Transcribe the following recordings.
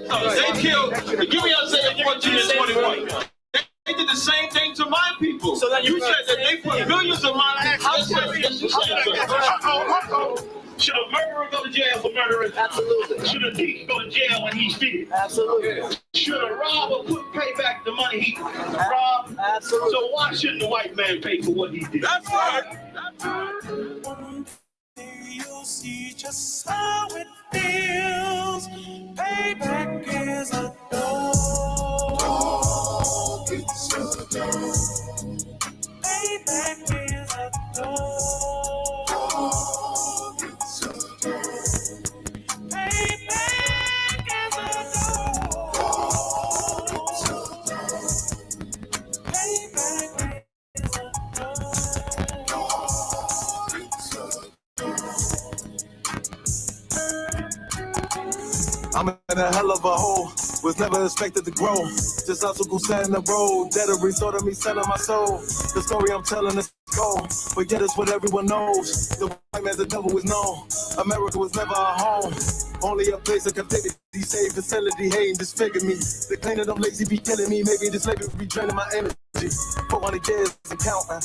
They killed, give me Isaiah 14 and 21. They did the same thing to my people. So you said that they put millions of my houses. Should a murderer go to jail for murdering? Absolutely. Should a thief go to jail when he steals? Absolutely. Should a robber pay back the money he robbed? Absolutely. So why shouldn't the white man pay for what he did? That's right. You'll see just how it feels. Payback is a dog. It's a dog. Payback is a dog. It's a dog. Payback is a dog. It's a dog. Payback is a I'm in a hell of a hole, was never expected to grow. Just obstacle set in the road, that a resort of me selling my soul. The story I'm telling is gold, but yet it's what everyone knows. The white man's the devil is known. America was never a home, only a place of captivity. Safe facility, hating, disfigure me. The clean of them lazy be killing me. Maybe this labor be draining my energy. 400 years and counting.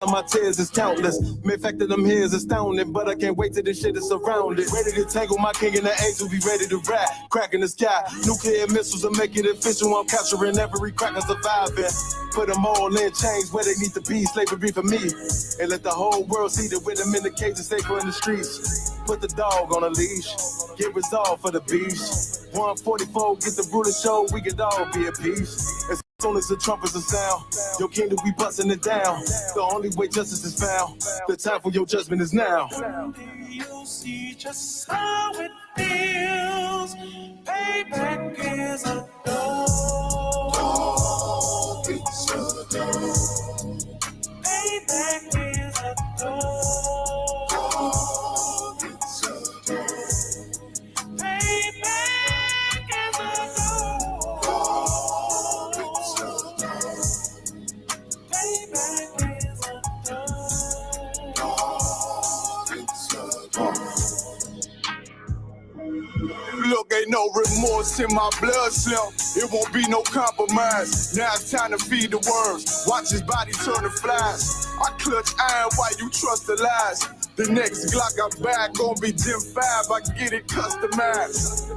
My tears is countless. The fact that I'm here is astounding, but I can't wait till this shit is surrounded. Ready to tangle my king and the angel, be ready to rap. Crack in the sky, nuclear missiles will make it official. I'm capturing every cracker surviving. Put them all in chains where they need to be. Slavery for me, and let the whole world see that with them in the cage and safer in the streets. Put the dog on a leash, get resolved for the beast. 144, get the ruler show, we could all be at peace. As soon as the trumpets are sound, your kingdom we busting it down. The only way justice is found, the time for your judgment is now. You'll see just how it feels. Payback is a dog. It's a dog. Payback is a dog. It's a dog. Payback is a dog. It's a dog. Payback is a dog. It's a dog. Look, ain't no remorse in my blood slump. It won't be no compromise. Now it's time to feed the worms. Watch his body turn to flies. I clutch iron while you trust the lies. The next Glock I buy gon' be Gen 5. I get it customized.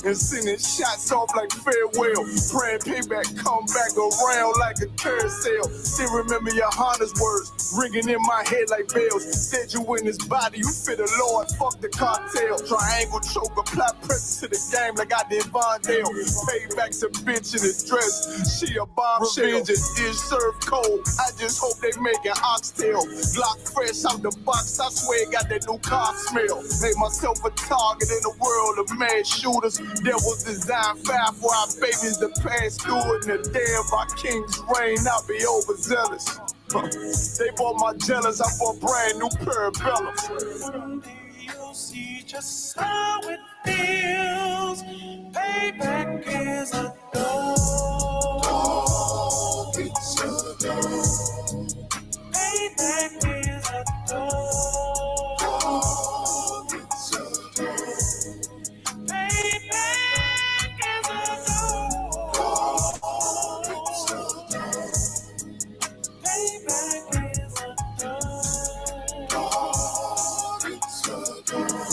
And sending shots off like farewell. Praying payback come back around like a carousel. Still remember your Honda's words ringing in my head like bells. Said you in his body, you fit the Lord, fuck the cartel. Triangle choke, apply pressure to the game like I did Vondale. Payback's a bitch in his dress, she a bombshell. Revenge is served cold, I just hope they make an oxtail. Glock fresh out the box, I swear it got that new car smell. Made myself a target in a world of mad shooters. There was design 5 for our babies to pass through it. And the day of our king's reign, I'll be overzealous. They bought my jealous, I bought a brand new pair of bellows. You'll see just how it feels. Payback is a dog. It's a dog. Payback is a dog. It's a dog. Payback is a dog. It's a dog. Payback is a dog. It's a dog.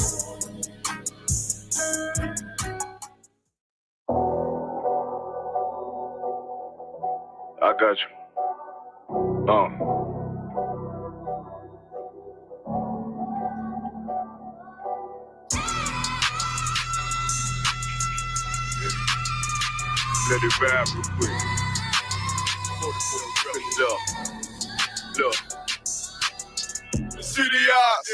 I got you. Let it vibe real quick. Look. The city eyes,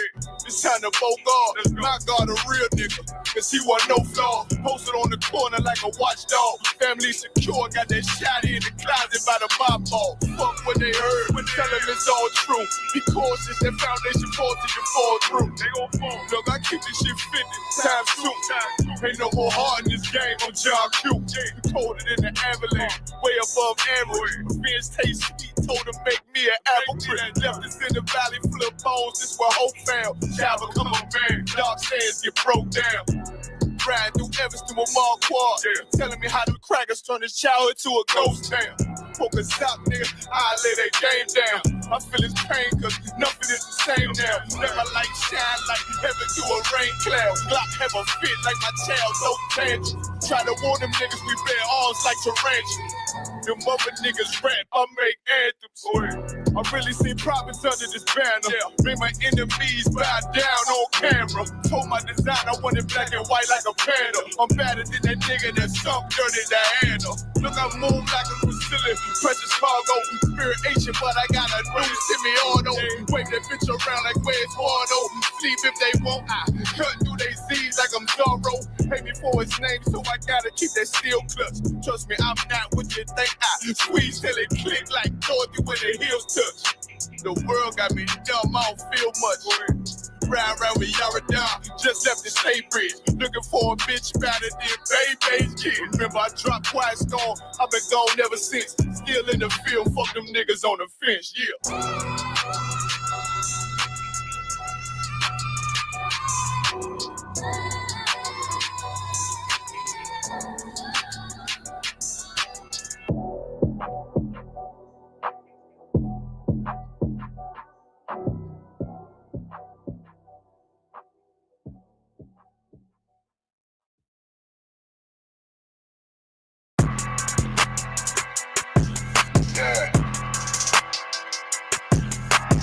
it's time to folk off. My God, a real nigga, cause he wasn't no flaw. Posted on the corner like a watchdog. Family secure, got that shotty in the closet by the mob ball. Fuck what they heard, tell them it's all true. Be cautious, that foundation falls till you fall through. They gon' fall. Look, I keep this shit 50 times 2. Ain't no more heart in this game, I'm John Q. We colder than the avalanche, way above average. Revenge taste sweet, told him make me an apple tree. Left us in the valley full of bones, this where hope found. Child become a man, dark sands get broke down. Riding through Evanston with Mark Quad, telling me how them crackers turn his childhood to a ghost town. Focus out, nigga, I lay that game down. I feel his pain, cause nothing is the same now. Let my light shine like heaven through a rain cloud. Glock have a fit like my child, no tangent. Try to warn them niggas, we bear arms like tarantulas. Them mother niggas rap, I make anthems. I really see profits under this banner. Make my enemies bow down on camera. Told my design I wanted black and white like a panda. I'm better than that nigga that sunk dirty Diana. Look, I move like a Brazilian, precious cargo, spirit Asian, but I got a new semi-auto. Wave that bitch around like where's Wardo. Sleep if they want, I cut through they Z's like I'm Zorro. Pay me for his name, so I gotta keep that steel clutch. Trust me, I'm not what you think. I squeeze till it click like Dorothy when the heels touch. The world got me dumb, I don't feel much. Ride around with Yaradon, just left the state bridge. Looking for a bitch better than Baby's kid. Remember I dropped Quiet Storm, I've been gone ever since. Still in the field, fuck them niggas on the fence, yeah.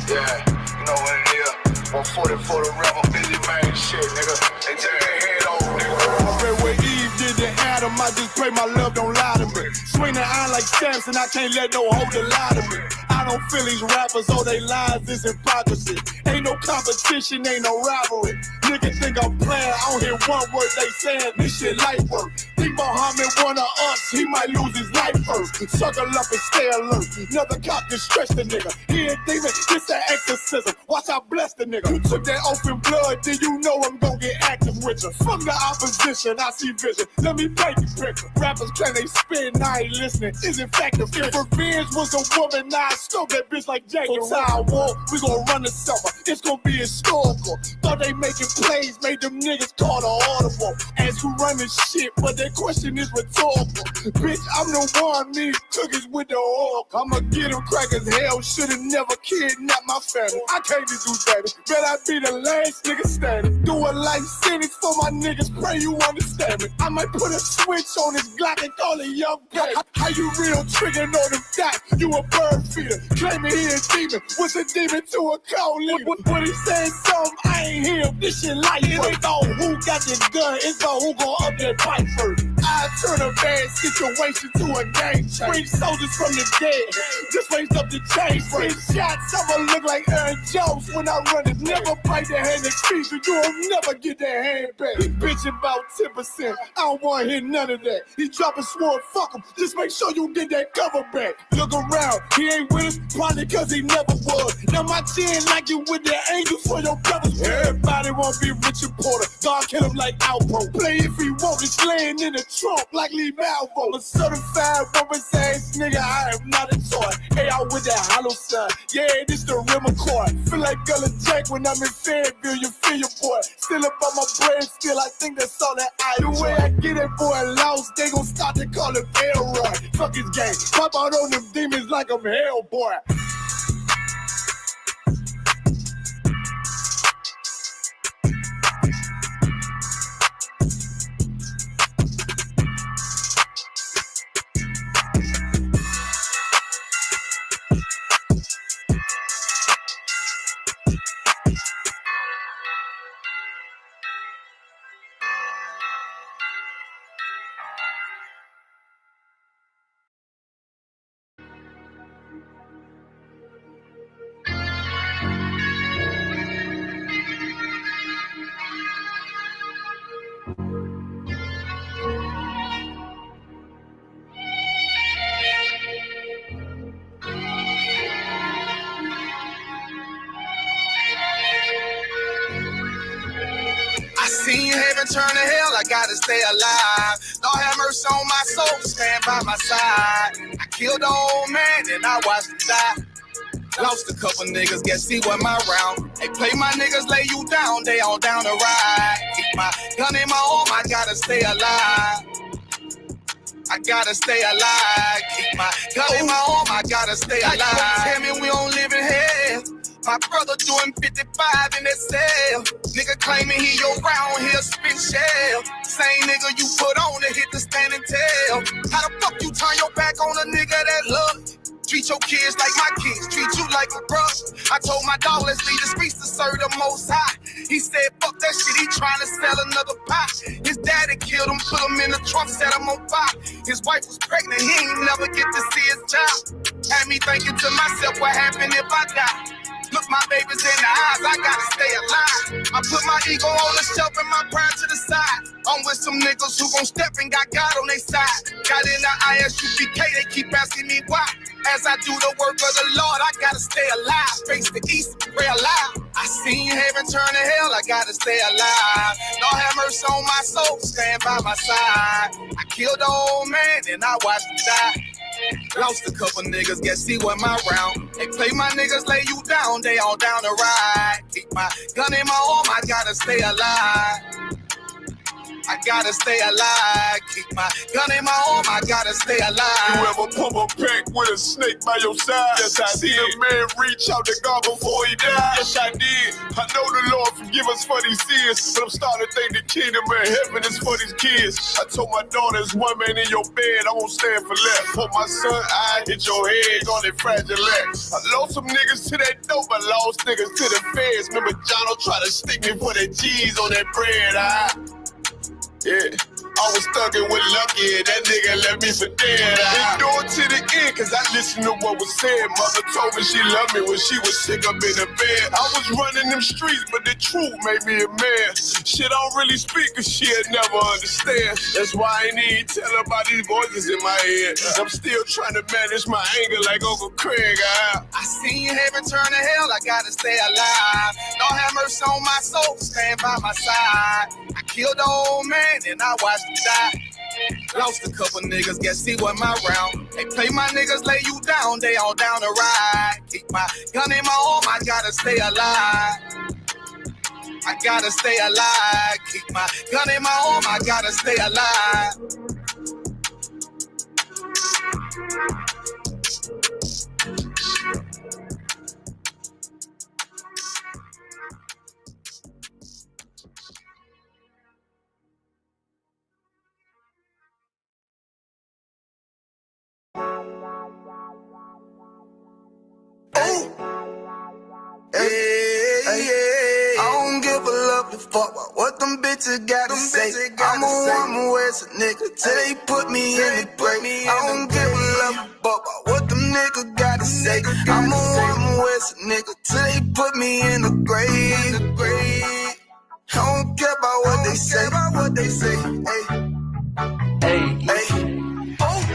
Yeah, you know what it is. 140 for the rebel, busy man shit, nigga. They take their head over, nigga. I read what Eve did to Adam, I just pray my love don't lie to me. Swing the iron like Samson, I can't let no holder lie to me. I don't feel these rappers, all they lies is hypocrisy. Ain't no competition, ain't no rivalry. Niggas think I'm playing, I don't hear one word they saying, this shit light work. Think Muhammad one of us, he might lose his life first. Circle up and stay alert. Another cop can stretch the nigga. He ain't demon, it's an exorcism. Watch I bless the nigga. You took that open blood, then you know I'm gon' get active with you. From the opposition, I see vision. Let me paint the picture. Rappers claim they spin, I ain't listening. Is in fact the If revenge was a woman, now I scope that bitch like Jake. So I walk, we gon' run the summer. It's gon' be historical. Thought they making plays, made them niggas call the audible. Ask who run this shit, but their question is rhetorical. Bitch, I'm the one, me cookies with the oil. I'ma get them crackers, hell, should've never kidnapped my family. I can't just do that. Bet I be the last nigga standing. Do a life sentence for my niggas, pray you understand me. I might put a switch on this Glock and call it young boy. How you real triggering on them dots? You a bird feeder, claiming he a demon. What's a demon to a cold leader? What he saying something, I ain't hear. This shit life. It ain't about who got the gun, it's about who gon' up that fight first. I turn a bad situation to a game change. Bring soldiers from the dead, just raised up the chains. Bring shots, I'ma look like Aaron Jones when I run it. Never bite the hand that feeds you, you'll never get that hand back. He bitchin' about 10%, I don't wanna hear none of that. He dropping sword, fuck him, just make sure you get that cover back. Look around, he ain't with us, probably cause he never was. Now my chin like you with the angels for your brothers. Everybody won't be Richard Porter, God kill him like Alpo. Play if he want, it's laying in the trunk like Lee Malvo. A certified woman's ass nigga, I am not a toy. Hey, out with that hollow side, yeah, this the rim accord. Feel like Gullah Jack when I'm in Fayetteville, you feel your boy. Still up on my brain, still I think that's all that I do. The way I get it, boy, lost, they gon' start to call it Elroy. Fuck his game, pop out on them demons like I'm Hellboy. Seen heaven turn to hell, I gotta stay alive. Lord have mercy on my soul, stand by my side. I killed the old man and I watched him die. Lost a couple niggas, guess he wasn't my round. They play my niggas, lay you down, they all down to ride. Keep my gun in my arm, I gotta stay alive. I gotta stay alive. Keep my gun in my arm, I gotta stay alive. Tell me we don't live in hell. My brother doing 55 in that cell. Nigga claiming he your round, he'll spin shell. Same nigga you put on to hit the stand and tell. How the fuck you turn your back on a nigga that love? Treat your kids like my kids, treat you like a brother. I told my dog, let's leave the streets to serve the most high. He said, fuck that shit, he trying to sell another pie. His daddy killed him, put him in the trunk, set him on fire. His wife was pregnant, he ain't never get to see his child. Had me thinking to myself, what happened if I die? Look my babies in the eyes, I gotta stay alive. I put my ego on the shelf and my pride to the side. I'm with some niggas who gon' step and got God on their side. Got in the ISUPK, they keep asking me why. As I do the work of the Lord, I gotta stay alive. Face the east, pray alive. I seen heaven turn to hell, I gotta stay alive. Lord have mercy on my soul, stand by my side. I killed the old man and I watched him die. Lost a couple niggas, guess he wasn't my round. They play my niggas, lay you down, they all down to ride. Keep my gun in my arm, I gotta stay alive. I gotta stay alive. Keep my gun in my arm, I gotta stay alive. You ever pump a pack with a snake by your side? Yes, I did. A man reach out to God before he died? Yes, I did. I know the Lord forgive us for these sins, but I'm starting to think the kingdom of heaven is for these kids. I told my daughter, there's one man in your bed, I won't stand for less. For my son, I hit your head on that fragile legs. I lost some niggas to that dope, I lost niggas to the feds. Remember Jono tried to stick me for that cheese on that bread, yeah, I was thuggin' with Lucky and that nigga left me for dead. Endure to the end, cause I listened to what was said. Mother told me she loved me when she was sick up in the bed. I was running them streets, but the truth made me a man. Shit, I don't really speak cause she'll never understand. That's why I ain't even tell her about these voices in my head. I'm still trying to manage my anger like Uncle Craig. I seen heaven turn to hell, I gotta stay alive. Lord have mercy on my soul, stand by my side. I killed the old man and I watched him die. Lost a couple niggas, guess he wasn't my round. They play my niggas, lay you down, they all down to ride. Keep my gun in my arm, I gotta stay alive. I gotta stay alive. Keep my gun in my arm, I gotta stay alive. Fuck what them bitches gotta say. I'm a woman with a nigga till they put me in the grave. I don't give a love fuck what them niggas gotta say. I'm a woman with a nigga till they put me in the grave. I don't care about what they say. Hey.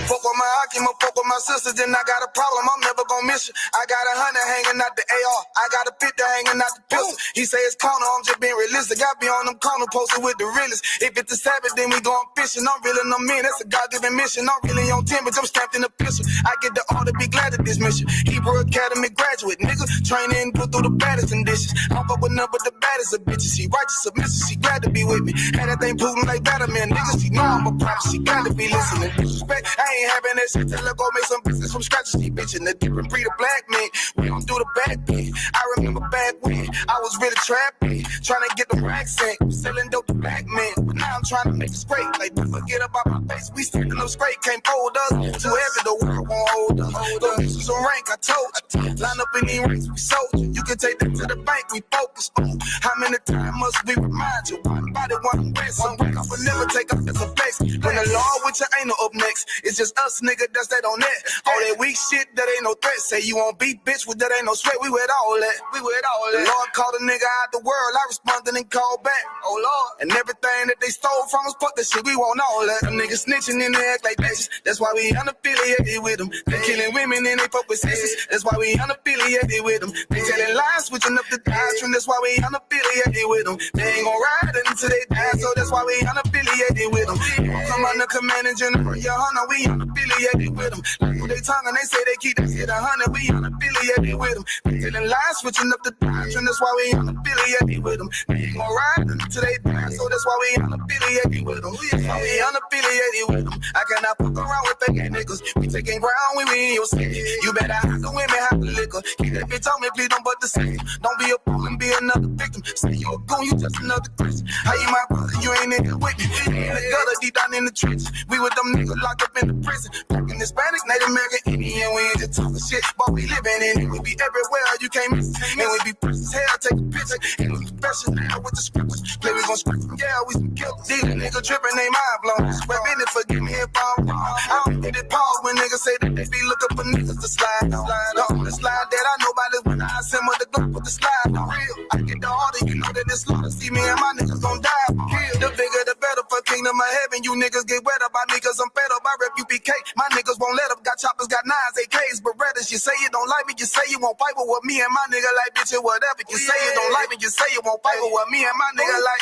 Fuck with my Akima, fuck with my sisters, then I got a problem, I'm never gonna miss you. I got 100 hanging out the AR, I got a 50 hanging out the pistol. He say it's corner, I'm just being realistic. I be on them corner posted with the realest. If it's the Sabbath, then we going fishing. I'm reeling them in, that's a God-given mission. I'm really on 10, but I'm strapped in the pistol. I get the order, be glad of this mission. Hebrew Academy graduate, nigga, training, put through the baddest conditions. I fuck with none but the baddest of bitches. She righteous, submissive, she glad to be with me. Had that thing Putin like Batman, niggas, she know I'm a prophet, she glad to be listening. Respect, I ain't having that shit till I go make some business from scratch. She bitchin' the different breed of black men. We don't do the bad thing. I remember back when I was really trapping, trying to get the racks in, selling dope to black men. But now I'm trying to make it straight. Like, don't forget about my face. We sticking up straight, can't fold us. Too heavy, the world won't hold us. Don't use some rank, I told you. Line up in these ranks, we sold you. You can take that to the bank, we focus on. How many times must we remind you? One body, one way, some break. I would never take up as a face. When the law with you ain't no up next. It's just us, nigga, that's that on that. All that weak shit, that ain't no threat. Say you won't beat, bitch, with that ain't no sweat. We with all that. The Lord called a nigga out the world. I responded and called back. Oh, Lord. And everything that they stole from us, fuck that shit, we want all that. Them niggas snitching and they act like bitches. That's why we unaffiliated with them. They killing women and they fuck with sisters. That's why we unaffiliated with them. They telling lies, switching up the doctrine. That's why we unaffiliated with them. They ain't gon' ride until they die, so that's why we unaffiliated with them. Come under command commanding general, your honor, we unaffiliated with them. Like they tongue and they say they keep that shit 100, we unaffiliated with them. They telling lies, switching up the doctrine, that's why we unaffiliated with them. They ain't gon' ride until they die, so that's why we unaffiliated with them. That's why we unaffiliated with them. I cannot fuck around with fake niggas. We taking ground when we in your city. You better have the women, have the liquor. Keep that bitch on me, please don't but the same. Don't be a fool and be another victim. Say you a goon, you just another Christian. How you my brother, you ain't in here with me. In the gutter, deep down in the trenches. We with them niggas locked up in the prison. Fucking Hispanic, Native American, Indian. We ain't just talking shit, but we living in it. We be everywhere, you can't miss it. And we be precious hell, take a picture. And we special now with the scriptures. Play, we gon' script them, yeah, we some killers. These niggas tripping, they mind blown. But business, forgive me if I'm wrong. I don't get it pause when niggas say that they be looking for niggas to slide on. The slide that I know about is when I send with the gun with the slide on. Real, I get the order, you know that it's slaughter. See me and my niggas gon' die. Kill. The bigger the better for kingdom of heaven. You niggas get wet up by me cause I'm fed up. I rep UPK. My niggas won't let up. Got choppers, got nines, AKs, Berettas. You say you don't like me, you say you won't fight with me and my nigga like bitch or whatever. You say you don't like me, you say you won't fight with me and my nigga like.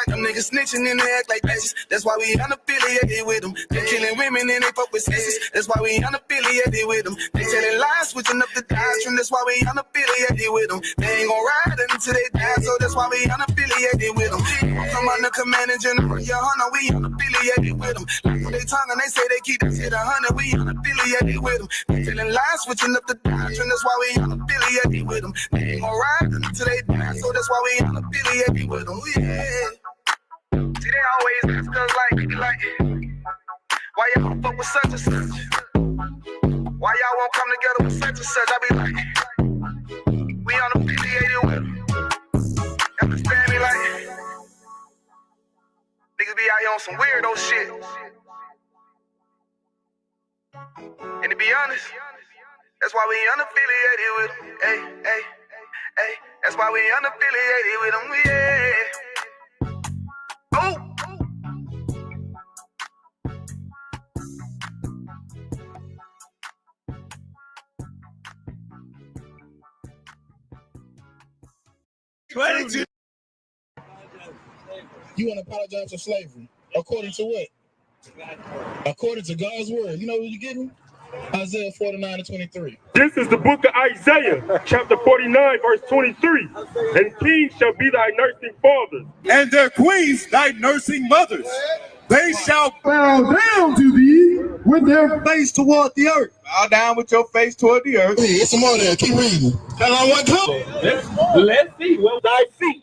Them niggas snitching and they act like bitches. That's why we unaffiliated with them. They killing women and they fuck with sisters. That's why we unaffiliated with them. They telling lies, switching up the doctrine. That's why we unaffiliated with them. They ain't gon' ride until they die, so that's why we unaffiliated with them. Come on the commanding general, your honor, we unaffiliated with them. Like they tongue and they say they keep that shit 100, we unaffiliated with them. They telling lies, switching up the doctrine. That's why we unaffiliated with them. They ain't gon' ride until they die, so that's why we unaffiliated with them. Yeah. See, they always ask us like, why y'all fuck with such and such? Why y'all won't come together with such and such? I be like, we unaffiliated with them. Understand me? Like, niggas be out here on some weirdo shit. And to be honest, that's why we unaffiliated with them. Hey. That's why we unaffiliated with them. Yeah. Oh. You want to apologize for slavery? According to what? According to God's word. You know what you're getting? Isaiah 49:23. This is the book of Isaiah, chapter 49, verse 23. And kings shall be thy nursing fathers, And their queens, thy nursing mothers. They shall bow down to thee with their face toward the earth. Bow down with your face toward the earth. Hey, it's some more there. Keep reading. Let's see where thy feet.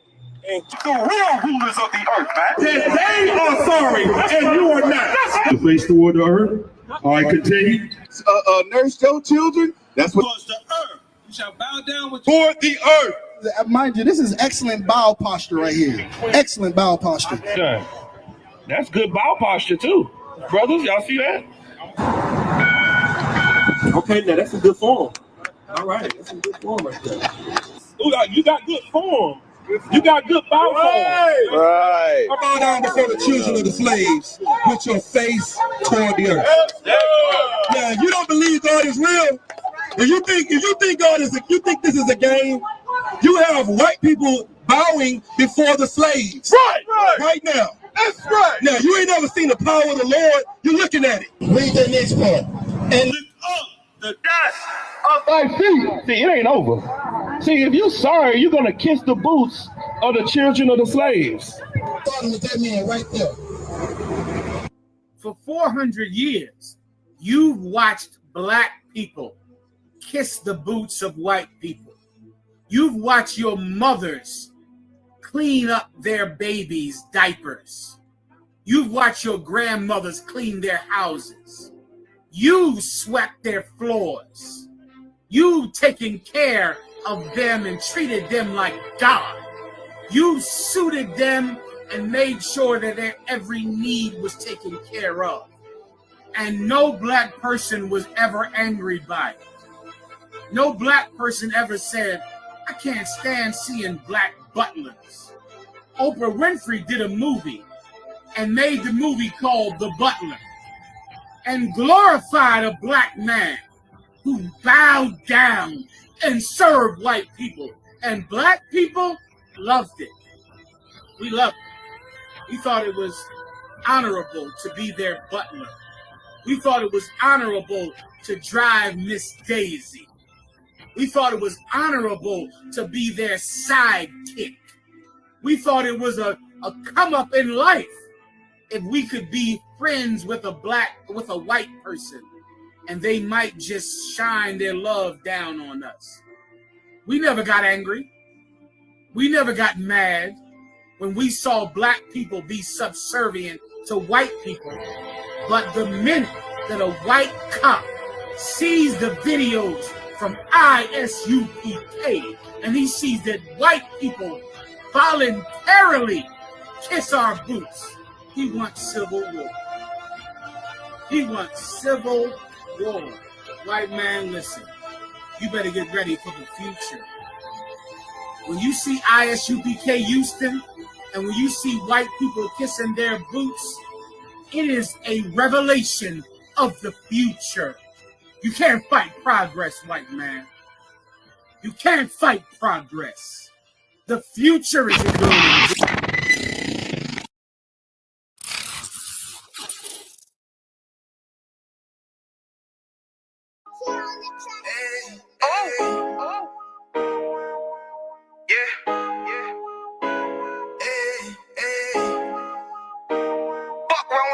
And the real rulers of the earth, man. That they are sorry and you are not. The face toward the earth. All right, continue. Nurse your children. That's what. Towards the earth. You shall bow down with Toward the earth. Mind you, this is excellent bow posture right here. Excellent bow posture. Yeah. That's good bow posture too. Brothers, y'all see that? Okay, now that's a good form. All right, that's a good form right there. Ooh, you got good form. You got good bow form. Right. I bow down before the children of the slaves with your face toward the earth. Yeah, you don't believe God is real. If you think God is, you think this is a game. You have white people bowing before the slaves. Right now. That's right. Now you ain't never seen the power of the Lord. You're looking at it. Read that next part. And lift up the dust of Thy feet. See, it ain't over. See, if you're sorry, you're gonna kiss the boots of the children of the slaves. starting with that man right there. For 400 years, you've watched black people kiss the boots of white people. You've watched your mothers clean up their babies' diapers. You've watched your grandmothers clean their houses. You swept their floors. You've taken care of them and treated them like God. You suited them and made sure that their every need was taken care of. And no black person was ever angry by it. No black person ever said, I can't stand seeing black butlers. Oprah Winfrey did a movie and made the movie called The Butler and glorified a black man who bowed down and served white people. And black people loved it. We loved it. We thought it was honorable to be their butler. We thought it was honorable to drive Miss Daisy. We thought it was honorable to be their sidekick. We thought it was a come up in life if we could be friends with a white person and they might just shine their love down on us. We never got angry. We never got mad when we saw black people be subservient to white people. But the minute that a white cop sees the videos from ISUPK and he sees that white people voluntarily kiss our boots, he wants civil war. He wants civil war. White man, listen, you better get ready for the future. When you see ISUPK Houston and when you see white people kissing their boots, it is a revelation of the future. You can't fight progress, white man. You can't fight progress. The future is going.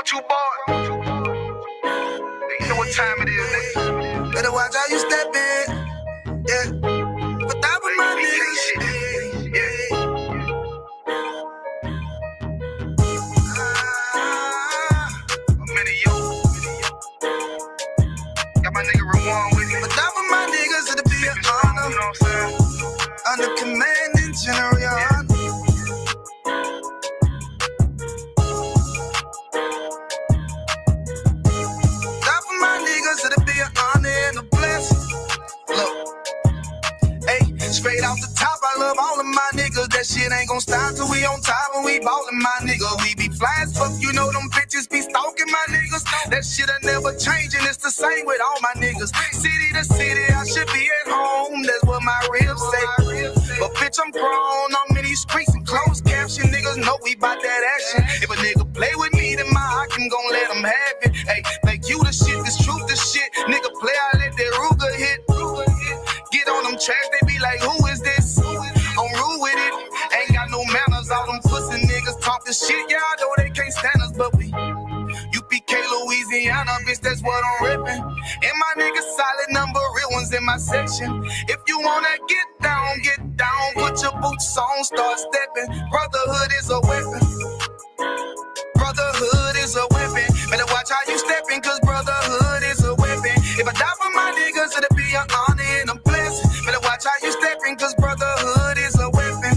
You boy. You know what time it is, nigga. Better watch how you step in. Yeah. But that was my nigga. Yeah. I'm in you. Got my nigga Rawan with me. But that was my niggas, it'll be an honor. You know what I'm saying? Under command in general, yeah. Straight off the top, I love all of my niggas. That shit ain't gon' stop till we on top and we ballin' my nigga. We be fly as fuck, you know them bitches be stalking my niggas. That shit'll never change and it's the same with all my niggas. City to city, I should be at home. That's what my ribs say. But bitch, I'm grown. I'm in these streets and closed caption. Niggas know we bout that action. If a nigga play with me, then my Hakim gon' let him have it. Hey, like you the shit, this truth the shit. Nigga play, I let that Ruger hit. Get on them tracks, they be like, who is this? I'm rude with it. Ain't got no manners. All them pussy niggas talk the shit. Yeah, I know they can't stand us, but we UPK Louisiana, bitch, that's what I'm ripping. And my niggas solid number, real ones in my section. If you wanna get down, put your boots on, start stepping. Brotherhood is a weapon. Brotherhood is a weapon. Better watch how you stepping, cause brotherhood is a weapon. If I die for my niggas, it'll be an honor and a blessing. Better watch how you stepping, cause brotherhood is a weapon.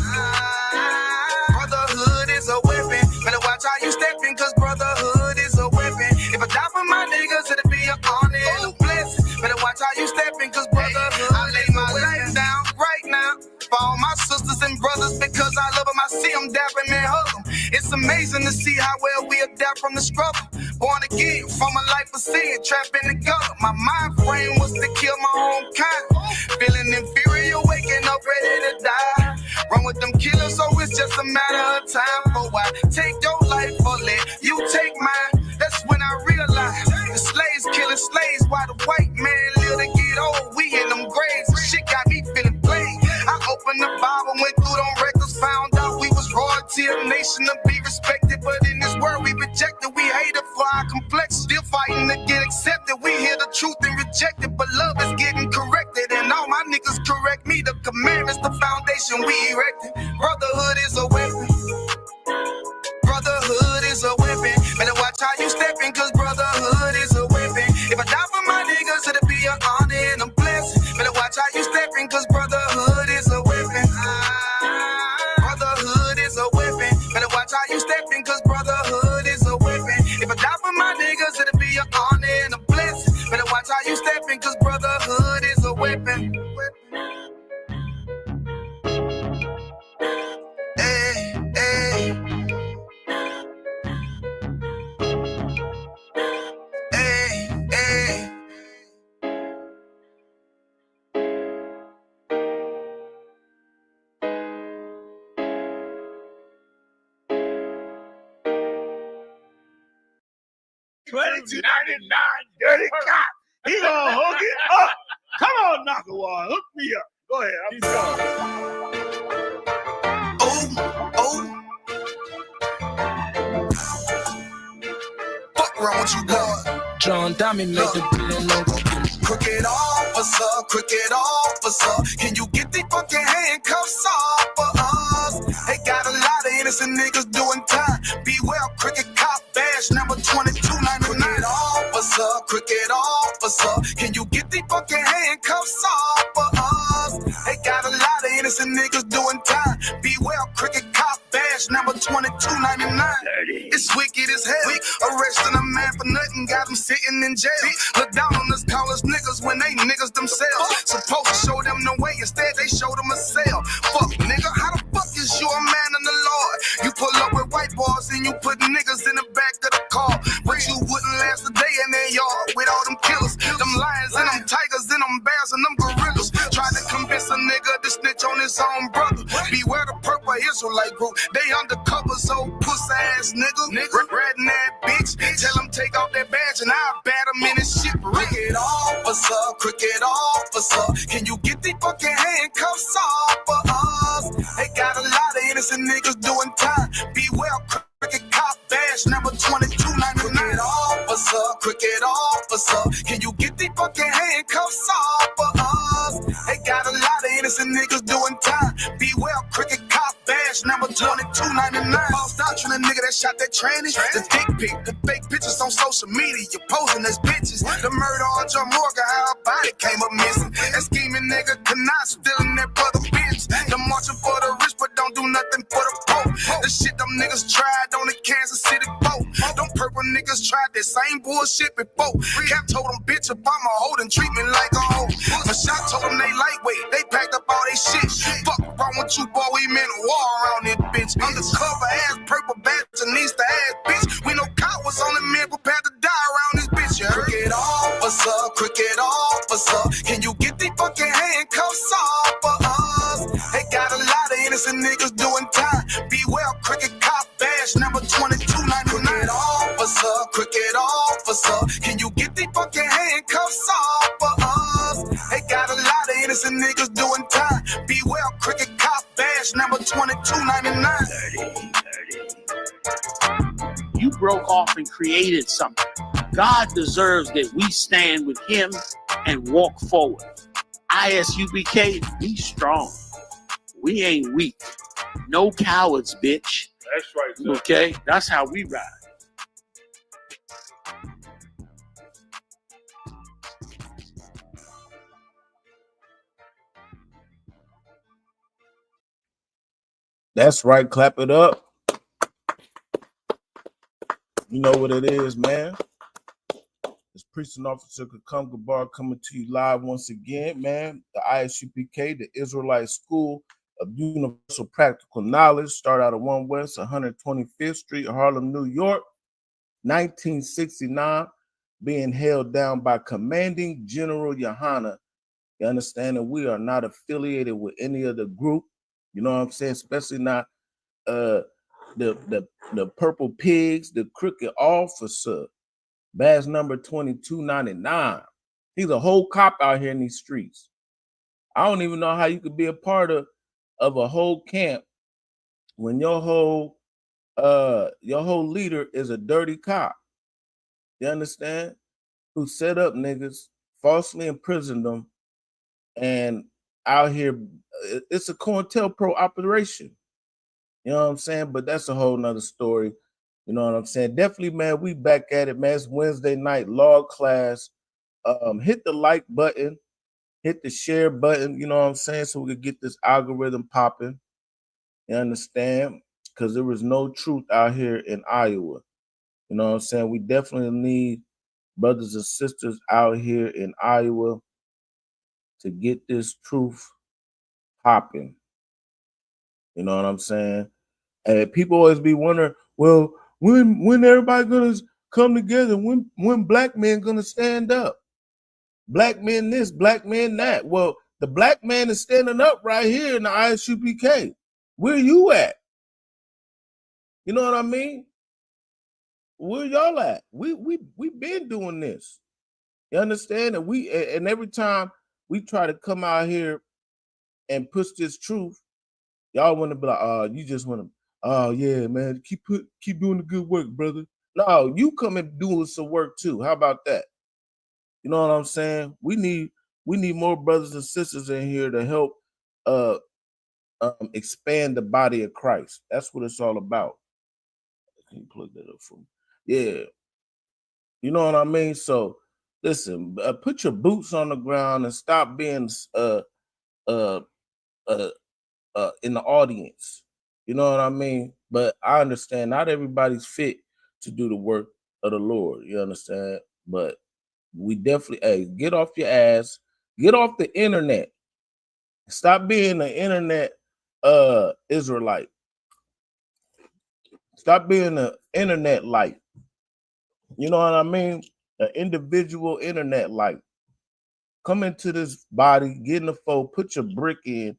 Brotherhood is a weapon. Better watch how you stepping, cause brotherhood is a weapon. If I die for my niggas, it'll be an honor and a blessing. Better watch how you stepping, cause brotherhood. I lay my life down right now for all my sisters and brothers, because I love them. I see them dapping and hug them. It's amazing to see how well we adapt from the struggle. Born again from a life of sin, trapped in the gutter. My mind frame was to kill my own kind. Feeling inferior, waking up ready to die. Run with them killers, so it's just a matter of time. For I take your life or let you take mine. That's when I realized the slaves killing slaves while the white man live to get old. We in them graves, and shit got me feeling played. I opened the Bible, went through them records, found out we was royalty, a nation to be respected. But in this world we rejected, we hated for our complex. Still fighting to get accepted. We hear the truth and reject it, but love is getting corrected. And all my niggas correct me. The commandments, the foundation we erected. Brotherhood is a weapon. Brotherhood is a weapon. Better watch how you stepping, cause brotherhood is a weapon. If I die for my niggas, it'll be an honor and a blessing. Better watch how you stepping, cause brotherhood is a weapon. Brotherhood is a weapon. Better watch how you stepping, cause brotherhood is a weapon. If I die for my niggas, it'll be an honor and a blessing. Better watch how you stepping, cause brotherhood is a weapon. Hey, hey. Hey, hey. 22.99, dirty cop. He gonna hook it up. Come on, Nakawar, hook me up. Go ahead. I'm sorry. Fuck wrong with you, boy? John Diamond made the billion logo. Crooked officer, can you get the fucking handcuffs off for us? They got a lot of innocent niggas doing time. Beware, crooked cop badge number 2299. Crooked officer, can you get the fucking handcuffs off for us? They got a lot of innocent niggas doing time. Beware, crooked cop badge number 2299. It's wicked as hell. Arresting a man for nothing, got him sitting in jail. Look down on us, call us niggas when they niggas themselves. Supposed to show them the way, instead they show them a cell. Fuck nigga, how the fuck is you a man of the Lord? You pull up with white boys and you put niggas in the back of the car, but you wouldn't last a day in their yard with all them killers, them lions and them tigers and them bears and them gorillas. Tried to convince a nigga to snitch on his own brother. Beware the purple Israelite group, they undercover, so pussy ass nigga. Ratting that bitch, tell him take off that badge and I'll bat him in his shit. Crooked officer, can you get the fucking handcuffs off for us? They got a lot of innocent niggas doing time. Beware, crooked cop badge number 2299. Crooked officer, can you get the fucking handcuffs off for us? They got a lot of innocent niggas doing time. Beware, crooked cop badge number 2299. False doctrine, a nigga that shot that tranny. The dick pic, the fake pictures on social media, you posing as bitches. The murder on John Morgan, how her body came up missing. That scheming nigga cannot stealing that brother bitch. The marching for the rich, but don't do nothing for the poor. The shit them niggas tried on the Kansas City boat. Them purple niggas tried that same bullshit before. Cap told them bitch about my holding treatment like a hoe. My shot told them they lightweight, they packed up all they shit. Fuck wrong with you, boy, we meant a war around this bitch. Undercover ass, purple bats, and Easter ass bitch. We know cop was on the men prepared to die around this bitch. You heard? Crooked officer, can you get the fucking handcuffs off for us? They got a lot of innocent niggas doing time. Beware, crooked cop badge number 2299. Crooked officer, can you get the fucking handcuffs off for us? They got a lot of innocent niggas doing time. Beware, crooked cop badge number 2299. You broke off and created something. God deserves that we stand with him and walk forward. ISUBK, be strong. We ain't weak. No cowards, bitch. That's right, sir. Okay? That's how we ride. That's right. Clap it up. You know what it is, man. It's Precinct Officer Kakum Gabar coming to you live once again, man. The ISUPK, the Israelite School of Universal Practical Knowledge, start out at 1 West 125th Street, Harlem, New York, 1969, being held down by Commanding General Yohana. You understand that we are not affiliated with any other group. You know what I'm saying? Especially not the Purple Pigs, the Crooked Officer, badge number 2299. He's a whole cop out here in these streets. I don't even know how you could be a part of a whole camp when your whole leader is a dirty cop. You understand? Who set up niggas, falsely imprisoned them, and out here, it's a COINTELPRO operation. You know what I'm saying? But that's a whole nother story. You know what I'm saying? Definitely, man, we back at it, man. It's Wednesday night law class. Hit the like button, hit the share button, you know what I'm saying? So we could get this algorithm popping. You understand? Because there was no truth out here in Iowa. You know what I'm saying? We definitely need brothers and sisters out here in Iowa to get this truth popping. You know what I'm saying? And people always be wondering, well, when everybody gonna come together? When black men gonna stand up? Black men this, black men that. Well, the black man is standing up right here in the ISUPK. Where you at? You know what I mean? Where y'all at? We been doing this. You understand? And every time we try to come out here and push this truth, y'all want to be like, you just want to, oh yeah, man, keep doing the good work, brother. No, you come and do some work too. How about that? You know what I'm saying? We need more brothers and sisters in here to help expand the body of Christ. That's what it's all about. Can you plug that up for me? Yeah. You know what I mean? So listen, put your boots on the ground and stop being uh in the audience. You know what I mean? But I understand not everybody's fit to do the work of the Lord. You understand? But we definitely, hey, get off your ass, get off the internet. Stop being an internet Israelite. Stop being an internet light. You know what I mean? An individual internet light. Come into this body, get in the fold, put your brick in,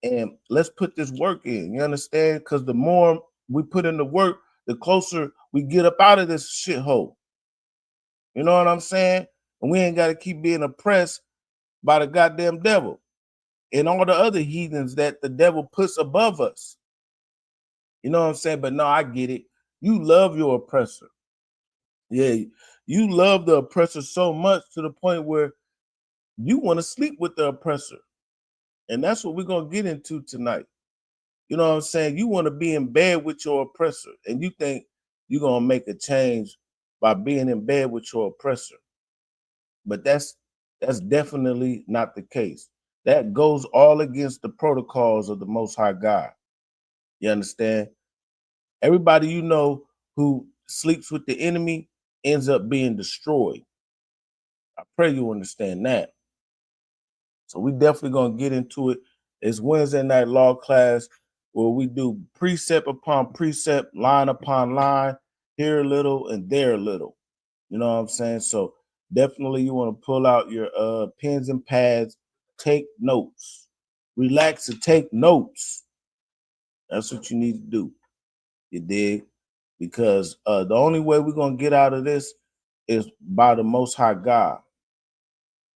and let's put this work in. You understand? Because the more we put in the work, the closer we get up out of this shithole. You know what I'm saying? And we ain't got to keep being oppressed by the goddamn devil and all the other heathens that the devil puts above us. You know what I'm saying? But no, I get it. You love your oppressor. Yeah, you love the oppressor so much to the point where you want to sleep with the oppressor. And that's what we're going to get into tonight. You know what I'm saying? You want to be in bed with your oppressor, and you think you're going to make a change by being in bed with your oppressor. But that's definitely not the case. That goes all against the protocols of the Most High God. You understand? Everybody you know who sleeps with the enemy ends up being destroyed. I pray you understand that. So we definitely going to get into it. It's Wednesday night law class where we do precept upon precept, line upon line, here a little and there a little. You know what I'm saying? So definitely you want to pull out your pens and pads, take notes, relax and take notes. That's what you need to do. You dig? Because the only way we're going to get out of this is by the Most High God.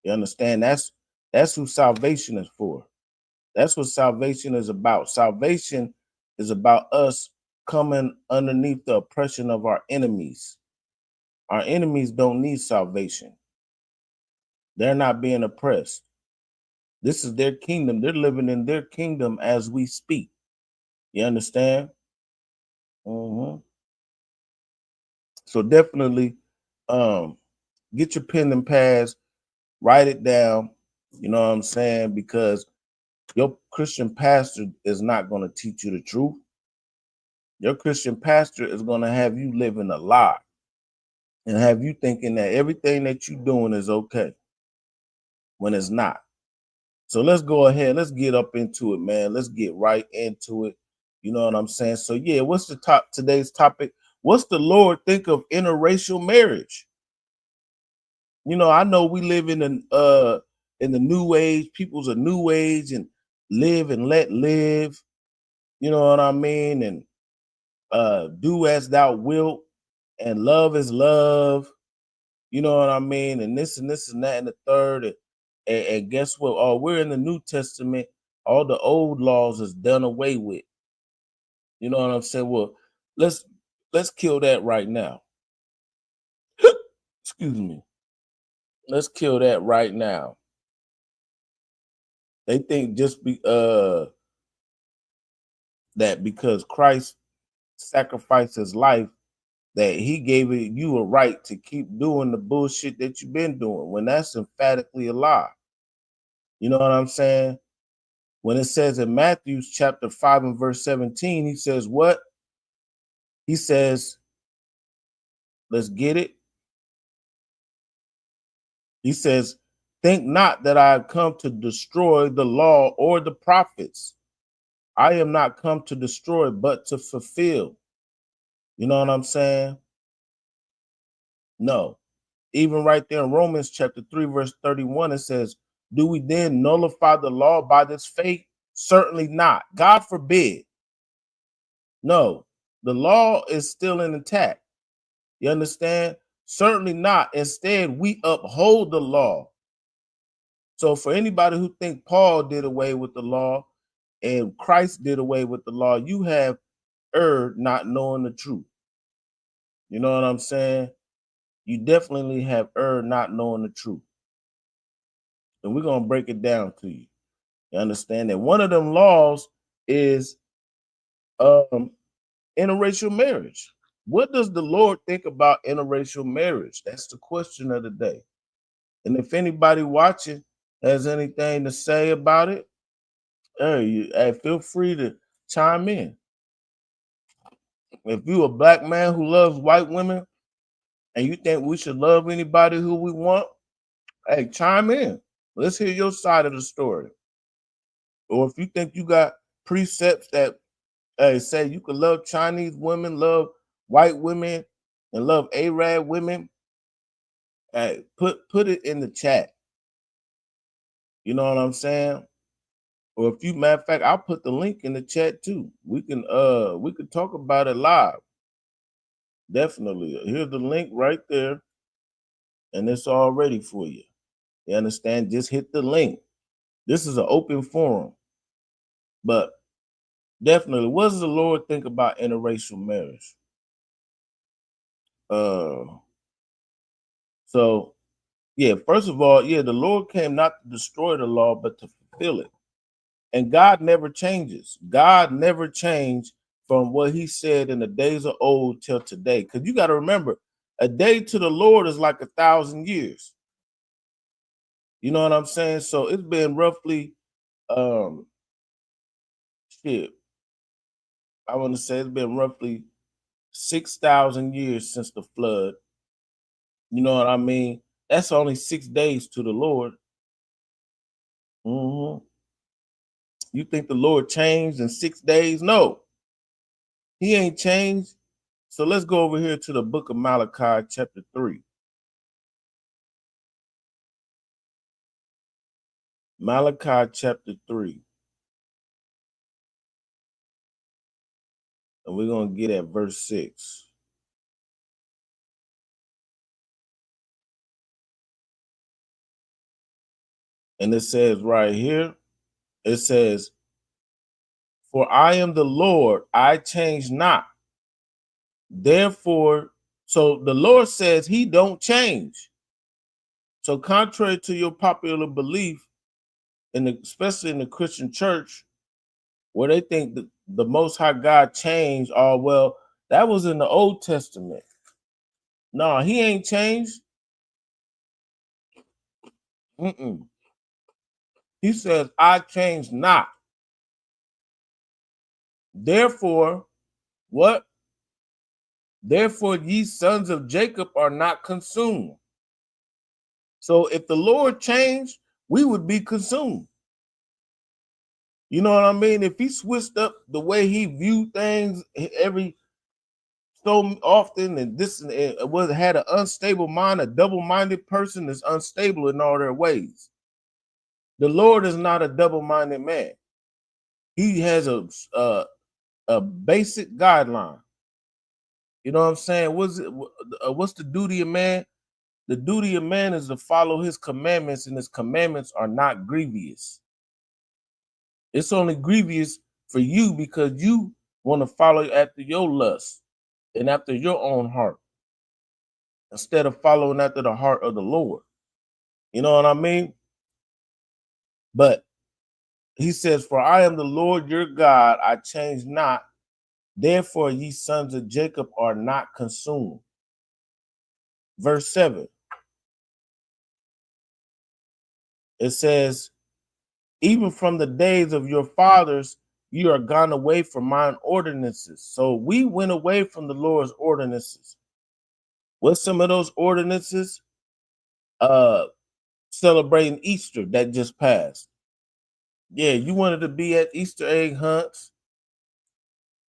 You understand? That's who salvation is for. That's what salvation is about. Salvation is about us coming underneath the oppression of our enemies. Our enemies don't need salvation. They're not being oppressed. This is their kingdom. They're living in their kingdom as we speak. You understand? Mm-hmm. So definitely get your pen and pads, write it down. You know what I'm saying? Because your Christian pastor is not going to teach you the truth. Your Christian pastor is going to have you living a lie and have you thinking that everything that you're doing is okay when it's not. So let's go ahead. Let's get up into it, man. Let's get right into it. You know what I'm saying? So yeah, what's today's topic? What's the Lord think of interracial marriage? You know, I know we live in the new age. People's a new age and live and let live. You know what I mean? And do as thou wilt, and love is love. You know what I mean? And this and this and that and the third. And guess what? Oh, we're in the New Testament. All the old laws is done away with. You know what I'm saying? Well, let's kill that right now. Excuse me. Let's kill that right now. They think just that because Christ sacrificed his life, that he gave you a right to keep doing the bullshit that you've been doing, when that's emphatically a lie. You know what I'm saying? When it says in Matthew chapter 5 and verse 17, he says what? He says, let's get it. He says, think not that I have come to destroy the law or the prophets. I am not come to destroy, but to fulfill. You know what I'm saying? No. Even right there in Romans chapter 3, verse 31, it says, do we then nullify the law by this faith? Certainly not. God forbid. No, the law is still intact. You understand? Certainly not. Instead, we uphold the law. So for anybody who think Paul did away with the law and Christ did away with the law, you have erred not knowing the truth. You know what I'm saying? You definitely have erred not knowing the truth. And we're going to break it down to you. You understand that one of them laws is interracial marriage. What does the Lord think about interracial marriage? That's the question of the day. And if anybody watching has anything to say about it, hey, feel free to chime in. If you a black man who loves white women and you think we should love anybody who we want, hey, chime in. Let's hear your side of the story. Or if you think you got precepts that say you can love Chinese women, love white women, and love Arab women, hey, put it in the chat. You know what I'm saying? Or if you, matter of fact, I'll put the link in the chat too. We can talk about it live. Definitely. Here's the link right there, and it's all ready for you. You understand? Just hit the link. This is an open forum. But definitely, what does the Lord think about interracial marriage? So yeah, first of all, the Lord came not to destroy the law, but to fulfill it. And God never changes. God never changed from what he said in the days of old till today. Because you got to remember, a day to the Lord is like 1,000 years. You know what I'm saying? So it's been roughly, I want to say it's been roughly 6,000 years since the flood. You know what I mean? That's only 6 days to the Lord. You think the Lord changed in 6 days? No, he ain't changed. So let's go over here to the book of Malachi, chapter 3. Malachi, chapter 3. And we're going to get at verse 6. And it says right here, it says, "For I am the Lord, I change not. Therefore," so the Lord says he don't change. So contrary to your popular belief, especially in the Christian church, where they think that the Most High God changed, well, that was in the Old Testament. No, he ain't changed. He says, I change not. Therefore, what? Therefore, ye sons of Jacob are not consumed. So if the Lord changed, we would be consumed. You know what I mean? If he switched up the way he viewed things every so often, and this had an unstable mind, a double-minded person is unstable in all their ways. The Lord is not a double-minded man. He has a basic guideline. You know what I'm saying? What's the duty of man? The duty of man is to follow his commandments, and his commandments are not grievous. It's only grievous for you because you want to follow after your lust and after your own heart instead of following after the heart of the Lord. You know what I mean? But he says, "For I am the Lord your God, I change not. Therefore, ye sons of Jacob are not consumed." Verse 7. It says, "Even from the days of your fathers, you are gone away from mine ordinances." So we went away from the Lord's ordinances. What's some of those ordinances? Celebrating Easter that just passed. Yeah, you wanted to be at Easter egg hunts.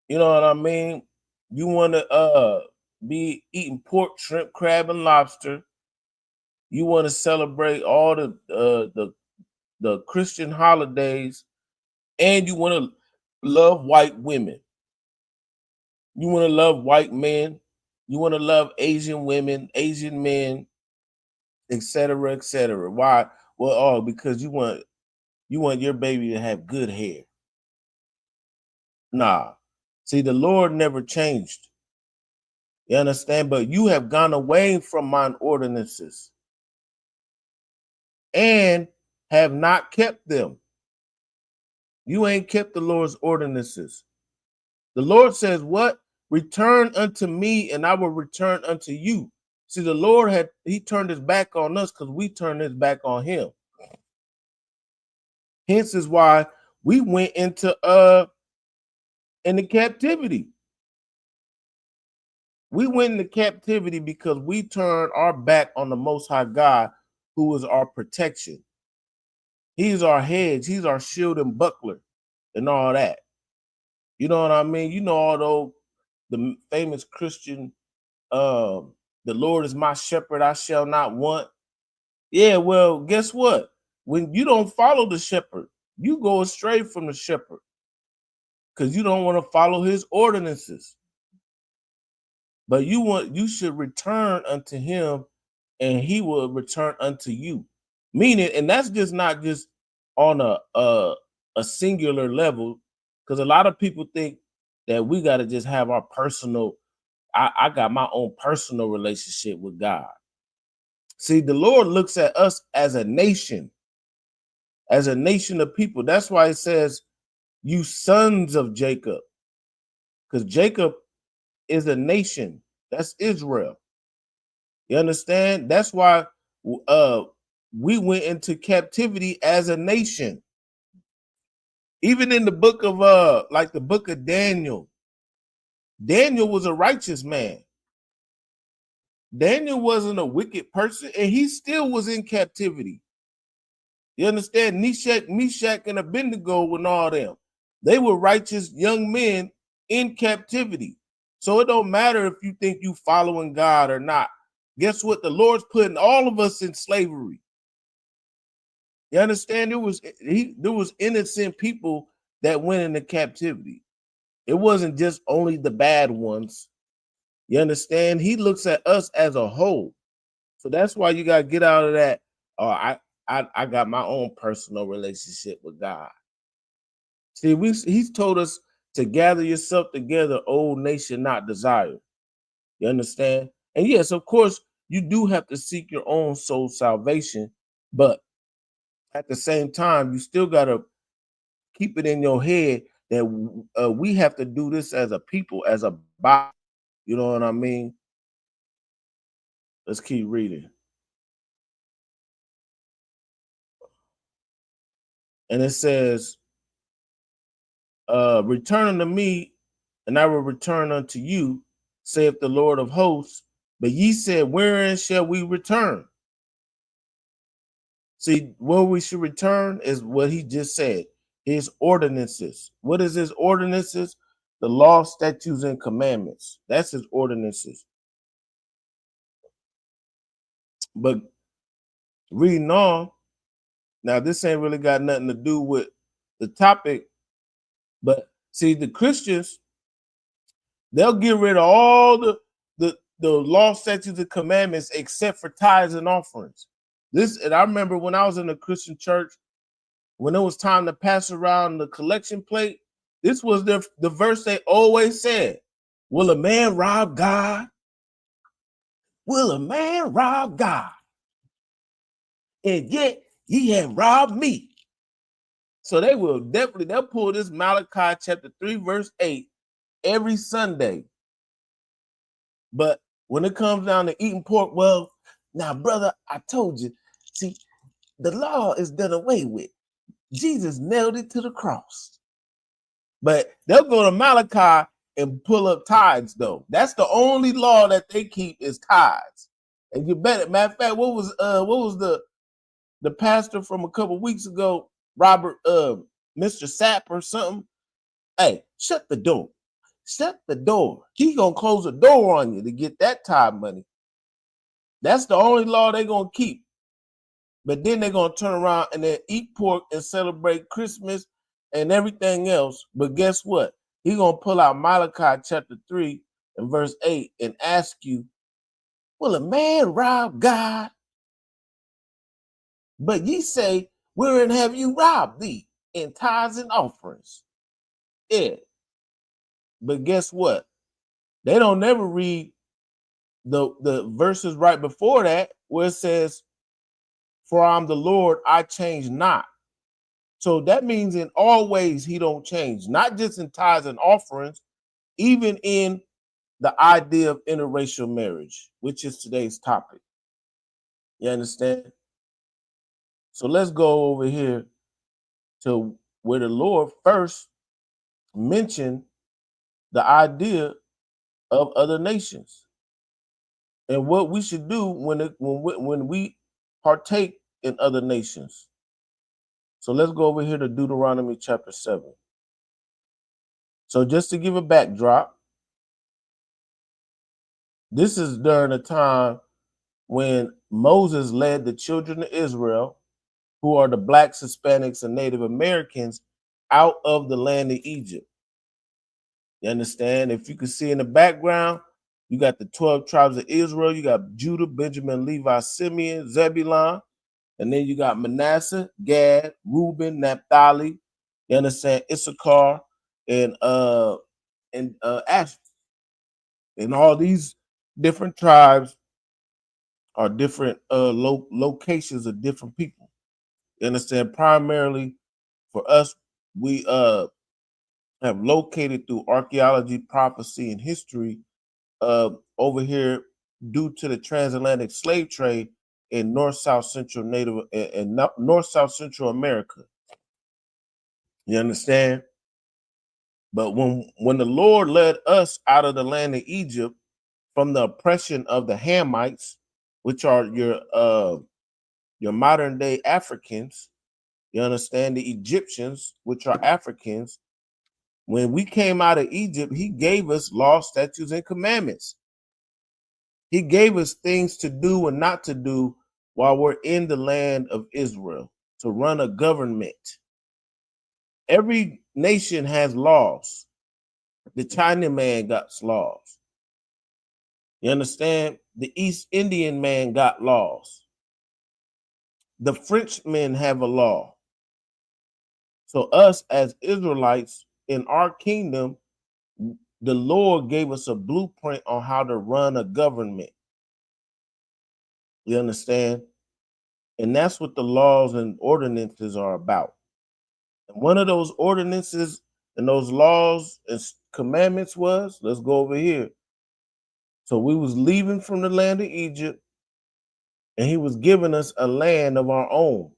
You know what I mean? You want to be eating pork, shrimp, crab, and lobster. You want to celebrate all the Christian holidays, and you want to love white women. You want to love white men. You want to love Asian women, Asian men, etc., etc. Why? Well, because you want your baby to have good hair. Nah. See, the Lord never changed. You understand? But you have gone away from mine ordinances and have not kept them. You ain't kept the Lord's ordinances. The Lord says, what? Return unto me and I will return unto you. See, the Lord he turned his back on us because we turned his back on him. Hence is why we went into captivity. We went into captivity because we turned our back on the Most High God, who is our protection. He's our hedge. He's our shield and buckler and all that. You know what I mean? You know, although the famous Christian, the Lord is my shepherd, I shall not want. Yeah, well, guess what? When you don't follow the shepherd, you go astray from the shepherd because you don't want to follow his ordinances. But you should return unto him and he will return unto you. Meaning, and that's just not just on a singular level, because a lot of people think that we got to just have our personal, I got my own personal relationship with God. See, the Lord looks at us as a nation of people. That's why it says, you sons of Jacob, because Jacob is a nation. That's Israel. You understand? That's why we went into captivity as a nation. Even in the book of like the book of Daniel, Daniel was a righteous man. Daniel wasn't a wicked person, and he still was in captivity. You understand? Meshach, and Abednego and all them. They were righteous young men in captivity. So it don't matter if you think you following God or not. Guess what? The Lord's putting all of us in slavery. You understand? There was innocent people that went into captivity. It wasn't just only the bad ones. You understand? He looks at us as a whole. So that's why you gotta get out of that. Oh, I got my own personal relationship with God. See, he's told us to gather yourself together, old nation not desired. You understand? And yes, of course, you do have to seek your own soul salvation, but at the same time, you still got to keep it in your head that we have to do this as a people, as a body. You know what I mean? Let's keep reading. And it says, return unto me, and I will return unto you, saith the Lord of hosts. But ye said, wherein shall we return? See, where we should return is what he just said, his ordinances. What is his ordinances? The law, statutes, and commandments. That's his ordinances. But reading on, now this ain't really got nothing to do with the topic, but see, the Christians, they'll get rid of all the law, statutes, and commandments except for tithes and offerings. And I remember when I was in a Christian church, when it was time to pass around the collection plate, this was the verse they always said. Will a man rob God? Will a man rob God? And yet ye have robbed me. So they'll pull this Malachi chapter 3, verse 8 every Sunday. But when it comes down to eating pork, well, now, brother, I told you, see, the law is done away with. Jesus nailed it to the cross. But they'll go to Malachi and pull up tithes, though. That's the only law that they keep is tithes. And you bet it. Matter of fact, what was the pastor from a couple weeks ago, Robert, Mr. Sapp or something? Hey, shut the door. Shut the door. He's gonna close the door on you to get that tithe money. That's the only law they're gonna keep. But then they're gonna turn around and then eat pork and celebrate Christmas and everything else. But guess what? He's gonna pull out Malachi chapter 3 in verse 8 and ask you, will a man rob God? But ye say, wherein have you robbed thee? In tithes and offerings. Yeah. But guess what? They don't never read the verses right before that where it says, for I'm the Lord, I change not. So that means in all ways he don't change, not just in tithes and offerings, even in the idea of interracial marriage, which is today's topic. You understand? So let's go over here to where the Lord first mentioned the idea of other nations and what we should do when we partake in other nations. So let's go over here to Deuteronomy chapter 7. So just to give a backdrop, this is during a time when Moses led the children of Israel, who are the blacks, Hispanics, and Native Americans, out of the land of Egypt. You understand? If you can see in the background, you got the 12 tribes of Israel, you got Judah, Benjamin, Levi, Simeon, Zebulun, and then you got Manasseh, Gad, Reuben, Naphtali, you understand, Issachar, and Asher. And all these different tribes are different locations of different people. You understand? Primarily for us, we have located through archaeology, prophecy, and history over here due to the transatlantic slave trade in North-South Central Native and North-South Central America. You understand? But when the Lord led us out of the land of Egypt from the oppression of the Hamites, which are your modern day Africans, you understand, the Egyptians, which are Africans. When we came out of Egypt, he gave us laws, statutes, and commandments. He gave us things to do and not to do while we're in the land of Israel, to run a government. Every nation has laws. The Chinaman got laws. You understand? The East Indian man got laws. The Frenchmen have a law. So us as Israelites in our kingdom, the Lord gave us a blueprint on how to run a government. You understand? And that's what the laws and ordinances are about. And one of those ordinances and those laws and commandments was, let's go over here. So we was leaving from the land of Egypt, and he was giving us a land of our own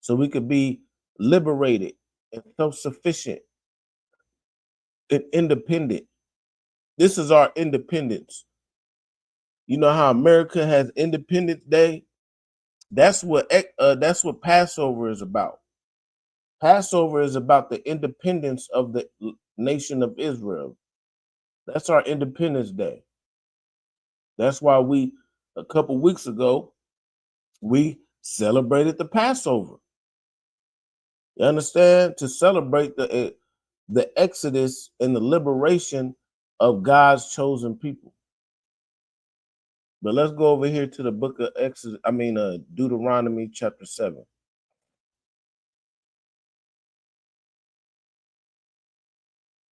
so we could be liberated and self-sufficient and independent. This is our independence. You know how America has Independence Day? That's what Passover is about. Passover is about the independence of the nation of Israel. That's our Independence Day. That's why a couple weeks ago, we celebrated the Passover. You understand? To celebrate the exodus and the liberation of God's chosen people. But let's go over here to the book of Deuteronomy chapter 7.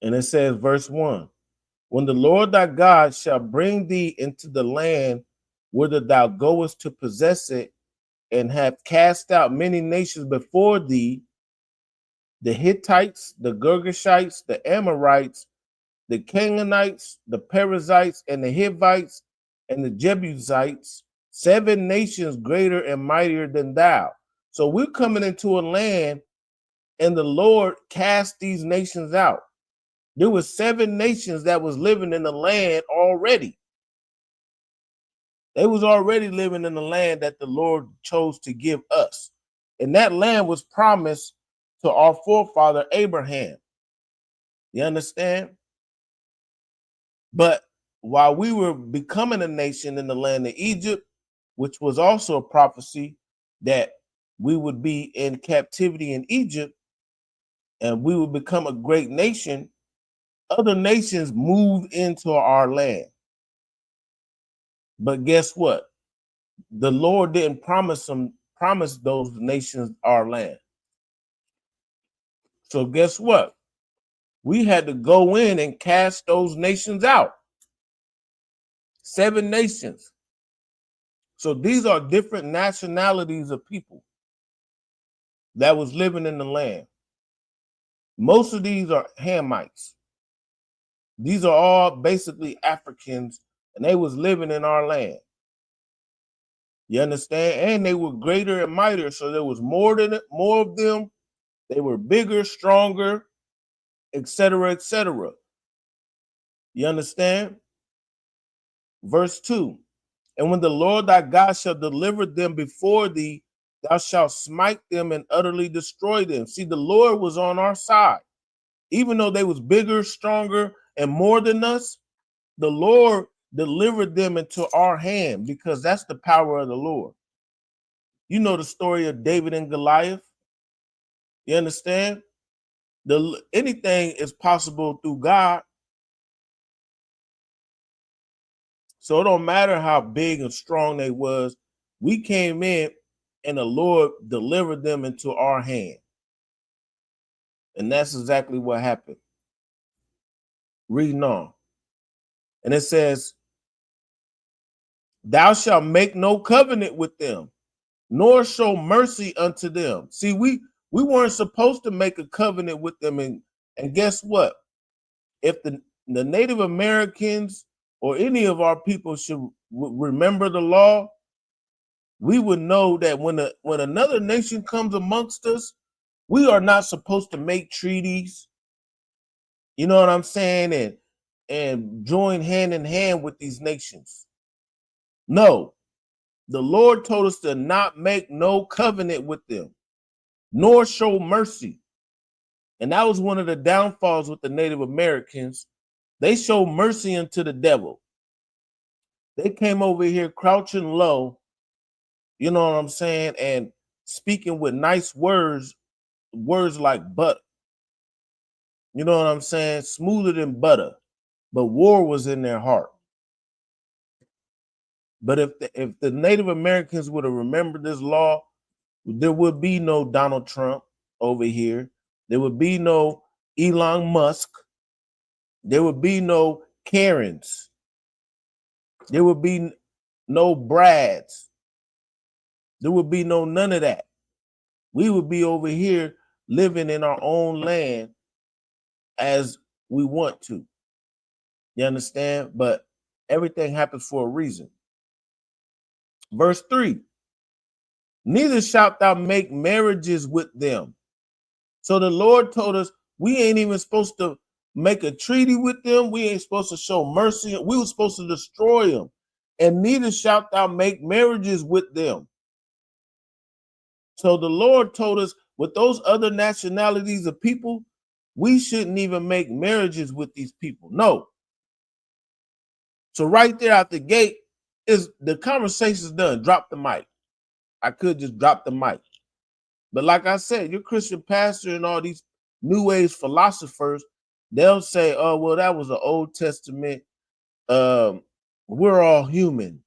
And it says, verse 1, when the Lord thy God shall bring thee into the land whither thou goest to possess it, and have cast out many nations before thee, the Hittites, the Girgashites, the Amorites, the Canaanites, the Perizzites, and the Hivites, and the Jebusites, 7 nations greater and mightier than thou. So we're coming into a land, and the Lord cast these nations out. There were 7 nations that was living in the land already. They was already living in the land that the Lord chose to give us. And that land was promised to our forefather Abraham. You understand? But while we were becoming a nation in the land of Egypt, which was also a prophecy that we would be in captivity in Egypt and we would become a great nation Other nations moved into our land. But guess what? The Lord didn't promise those nations our land. So guess what? We had to go in and cast those nations out. 7 nations. So these are different nationalities of people that was living in the land. Most of these are Hamites. These are all basically Africans, and they was living in our land. You understand? And they were greater and mightier, so there was more of them. They were bigger, stronger, etc., etc. You understand? Verse 2. And when the Lord thy God shall deliver them before thee, thou shalt smite them and utterly destroy them. See, the Lord was on our side. Even though they was bigger, stronger, and more than us, the Lord delivered them into our hand because that's the power of the Lord. You know the story of David and Goliath. You understand? Anything is possible through God. So it don't matter how big and strong they was. We came in and the Lord delivered them into our hand. And that's exactly what happened. Reading on. And it says, thou shalt make no covenant with them, nor show mercy unto them. See, we weren't supposed to make a covenant with them. And guess what? If the Native Americans or any of our people should remember the law, we would know that when another nation comes amongst us, we are not supposed to make treaties. You know what I'm saying? And join hand in hand with these nations. No, the Lord told us to not make no covenant with them, nor show mercy. And that was one of the downfalls with the Native Americans. They showed mercy unto the devil. They came over here crouching low, you know what I'm saying, and speaking with nice words like butter. You know what I'm saying? Smoother than butter. But war was in their heart. But if the Native Americans would have remembered this law, there would be no Donald Trump over here. There would be no Elon Musk. There would be no Karens. There would be no Brads. There would be none of that. We would be over here living in our own land as we want to. You understand? But everything happens for a reason. Verse 3. Neither shalt thou make marriages with them. So the Lord told us we ain't even supposed to make a treaty with them. We ain't supposed to show mercy. We were supposed to destroy them. And neither shalt thou make marriages with them. So the Lord told us with those other nationalities of people, we shouldn't even make marriages with these people. No. So right there out the gate is the conversation's done. Drop the mic. I could just drop the mic. But like I said, your Christian pastor and all these New Age philosophers, they'll say, oh, well, that was an Old Testament. We're all human.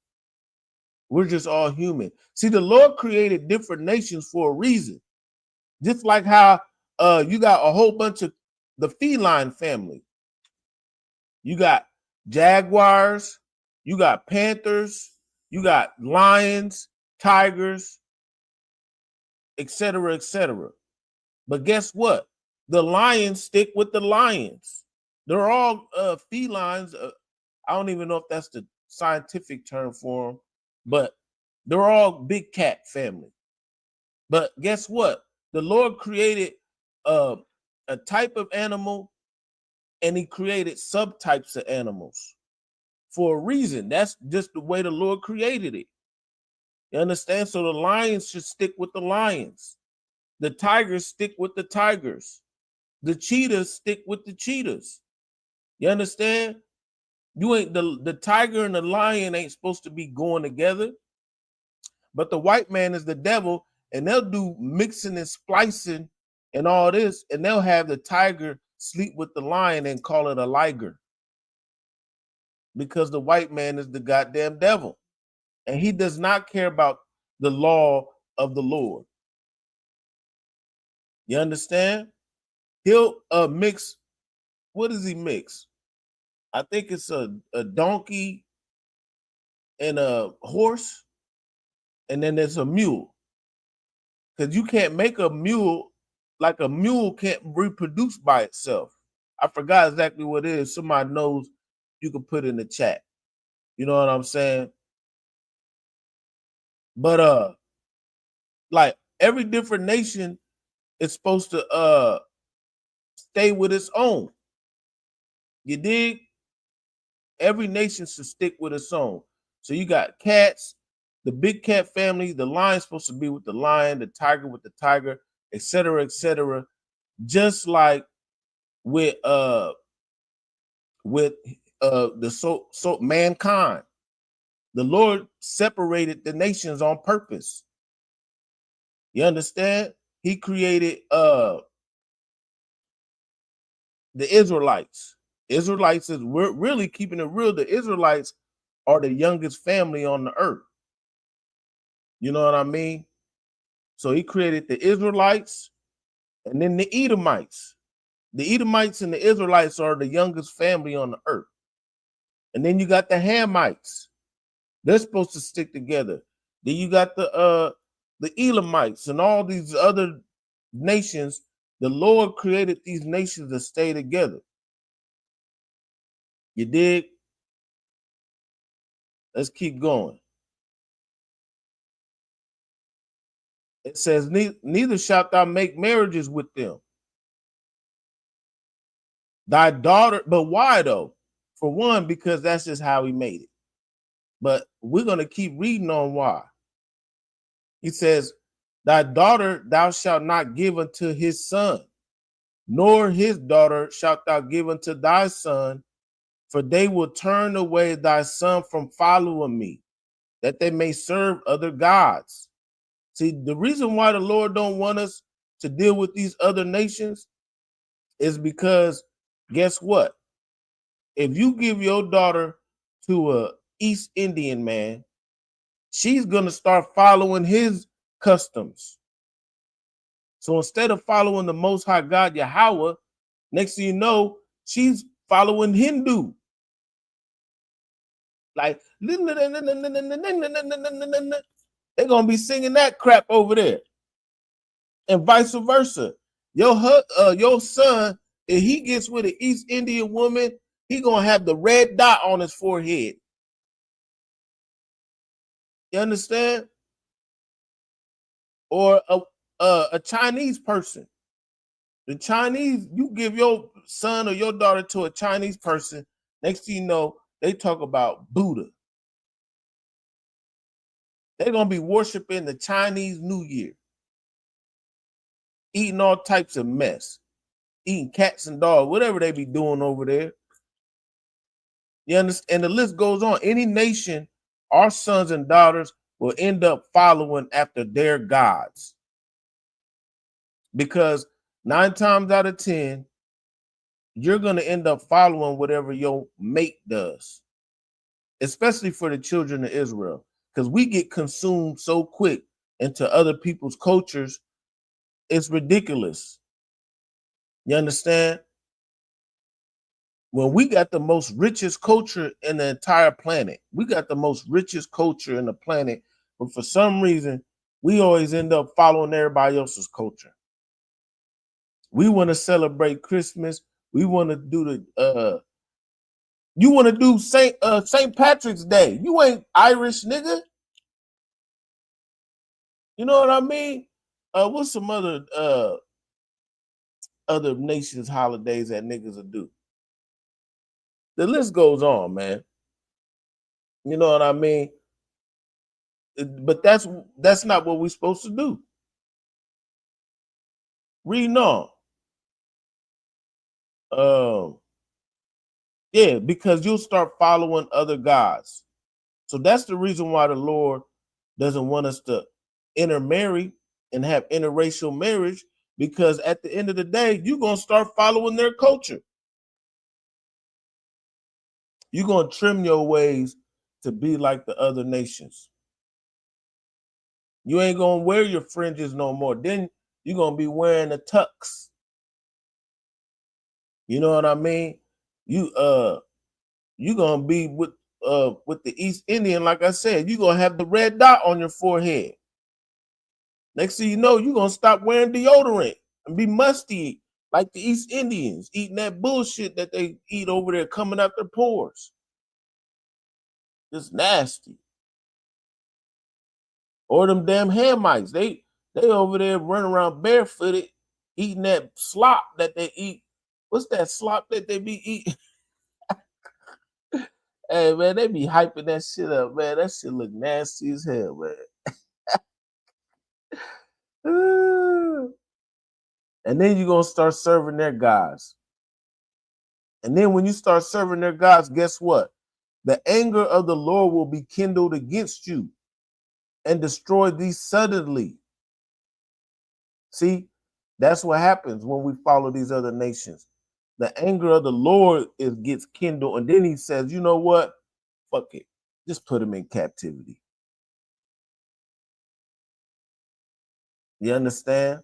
We're just all human. See, the Lord created different nations for a reason. Just like how you got a whole bunch of the feline family. You got jaguars, you got panthers, you got lions, tigers, etc., etc. But guess what? The lions stick with the lions. They're all felines. I don't even know if that's the scientific term for them, but they're all big cat family. But guess what? The Lord created a type of animal, and he created subtypes of animals for a reason. That's just the way the Lord created it. You understand? So the lions should stick with the lions. The tigers stick with the tigers. The cheetahs stick with the cheetahs. You understand? You ain't the tiger and the lion ain't supposed to be going together. But the white man is the devil, and they'll do mixing and splicing and all this, and they'll have the tiger sleep with the lion and call it a liger. Because the white man is the goddamn devil. And he does not care about the law of the Lord. You understand? He'll mix, what does he mix? I think it's a donkey and a horse, and then there's a mule. Because you can't make a mule, like a mule can't reproduce by itself. I forgot exactly what it is. Somebody knows, you can put in the chat. You know what I'm saying? But like every different nation is supposed to stay with its own. You dig? Every nation should stick with its own. So you got cats, the big cat family, the lion's supposed to be with the lion, the tiger with the tiger, etc., etc. Just like with the so mankind. The Lord separated the nations on purpose. You understand? He created the Israelites. Israelites is really keeping it real. The Israelites are the youngest family on the earth. You know what I mean? So he created the Israelites and then the Edomites. The Edomites and the Israelites are the youngest family on the earth. And then you got the Hamites. They're supposed to stick together. Then you got the Elamites and all these other nations. The Lord created these nations to stay together. You dig? Let's keep going. It says, neither shalt thou make marriages with them. Thy daughter, but why though? For one, because that's just how he made it. But we're going to keep reading on why. He says, thy daughter thou shalt not give unto his son, nor his daughter shalt thou give unto thy son, for they will turn away thy son from following me, that they may serve other gods. See, the reason why the Lord don't want us to deal with these other nations is because, guess what? If you give your daughter to a East Indian man, she's going to start following his customs. So instead of following the Most High God, Yahweh, next thing you know, she's following Hindu. Like, they're going to be singing that crap over there. And vice versa. Your son, if he gets with an East Indian woman, he going to have the red dot on his forehead. You understand? Or a Chinese person. The Chinese, you give your son or your daughter to a Chinese person, next thing you know, they talk about Buddha. They're going to be worshiping the Chinese New Year, eating all types of mess, eating cats and dogs, whatever they be doing over there. You understand? And the list goes on. Any nation, our sons and daughters will end up following after their gods. Because 9 times out of 10, you're going to end up following whatever your mate does, especially for the children of Israel, because we get consumed so quick into other people's cultures. It's ridiculous. You understand? When we got the most richest culture in the entire planet, we got the most richest culture in the planet, but for some reason, we always end up following everybody else's culture. We want to celebrate Christmas. We want to do you want to do St. Patrick's Day. You ain't Irish, nigga. You know what I mean? What's some other nations' holidays that niggas will do? The list goes on, man. You know what I mean? But that's not what we're supposed to do. Reading on. Yeah, because you'll start following other gods. So that's the reason why the Lord doesn't want us to intermarry and have interracial marriage, because at the end of the day, you're going to start following their culture. You're going to trim your ways to be like the other nations. You ain't going to wear your fringes no more. Then you're going to be wearing the tux. You know what I mean? You're going to be with the East Indian, like I said. You're going to have the red dot on your forehead. Next thing you know, you're going to stop wearing deodorant and be musty like the East Indians, eating that bullshit that they eat over there coming out their pores. It's nasty. Or them damn Hamites. They over there running around barefooted, eating that slop that they eat. What's that slop that they be eating? Hey, man, they be hyping that shit up, man. That shit look nasty as hell, man. And then you're going to start serving their gods. And then when you start serving their gods, guess what? The anger of the Lord will be kindled against you and destroy thee suddenly. See, that's what happens when we follow these other nations. The anger of the Lord gets kindled, and then he says, you know what? Fuck it. Just put him in captivity. You understand?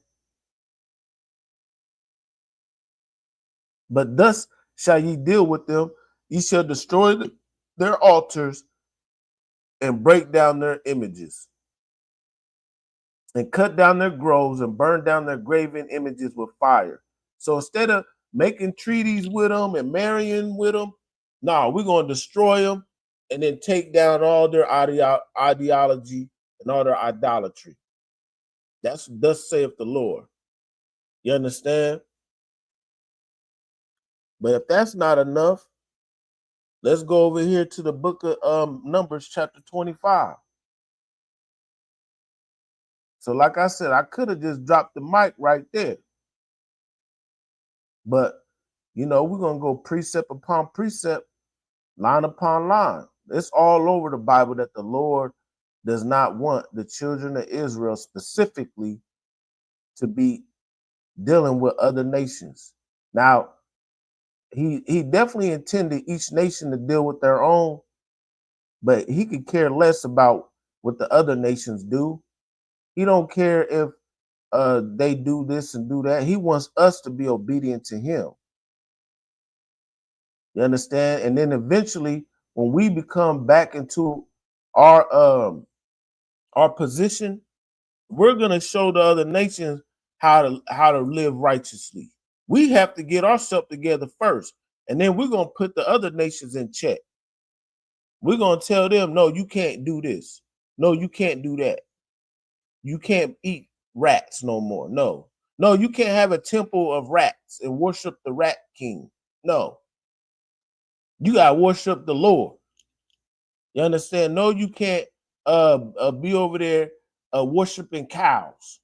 But thus shall ye deal with them. Ye shall destroy their altars and break down their images and cut down their groves and burn down their graven images with fire. So instead of making treaties with them and marrying with them, no, we're going to destroy them and then take down all their ideology and all their idolatry. That's thus saith the Lord. You understand? But if that's not enough, let's go over here to the book of Numbers chapter 25. So like I said, I could have just dropped the mic right there. But, you know, we're going to go precept upon precept, line upon line. It's all over the Bible that the Lord does not want the children of Israel specifically to be dealing with other nations. Now, he definitely intended each nation to deal with their own, but he could care less about what the other nations do. He don't care if they do this and do that. He wants us to be obedient to him. You understand? And then eventually, when we become back into our position, we're gonna show the other nations how to live righteously. We have to get ourselves together first, and then we're gonna put the other nations in check. We're gonna tell them, no, you can't do this. No, you can't do that. You can't eat rats no more. No, you can't have a temple of rats and worship the rat king. No, you gotta worship the Lord. You understand? No, you can't be over there worshiping cows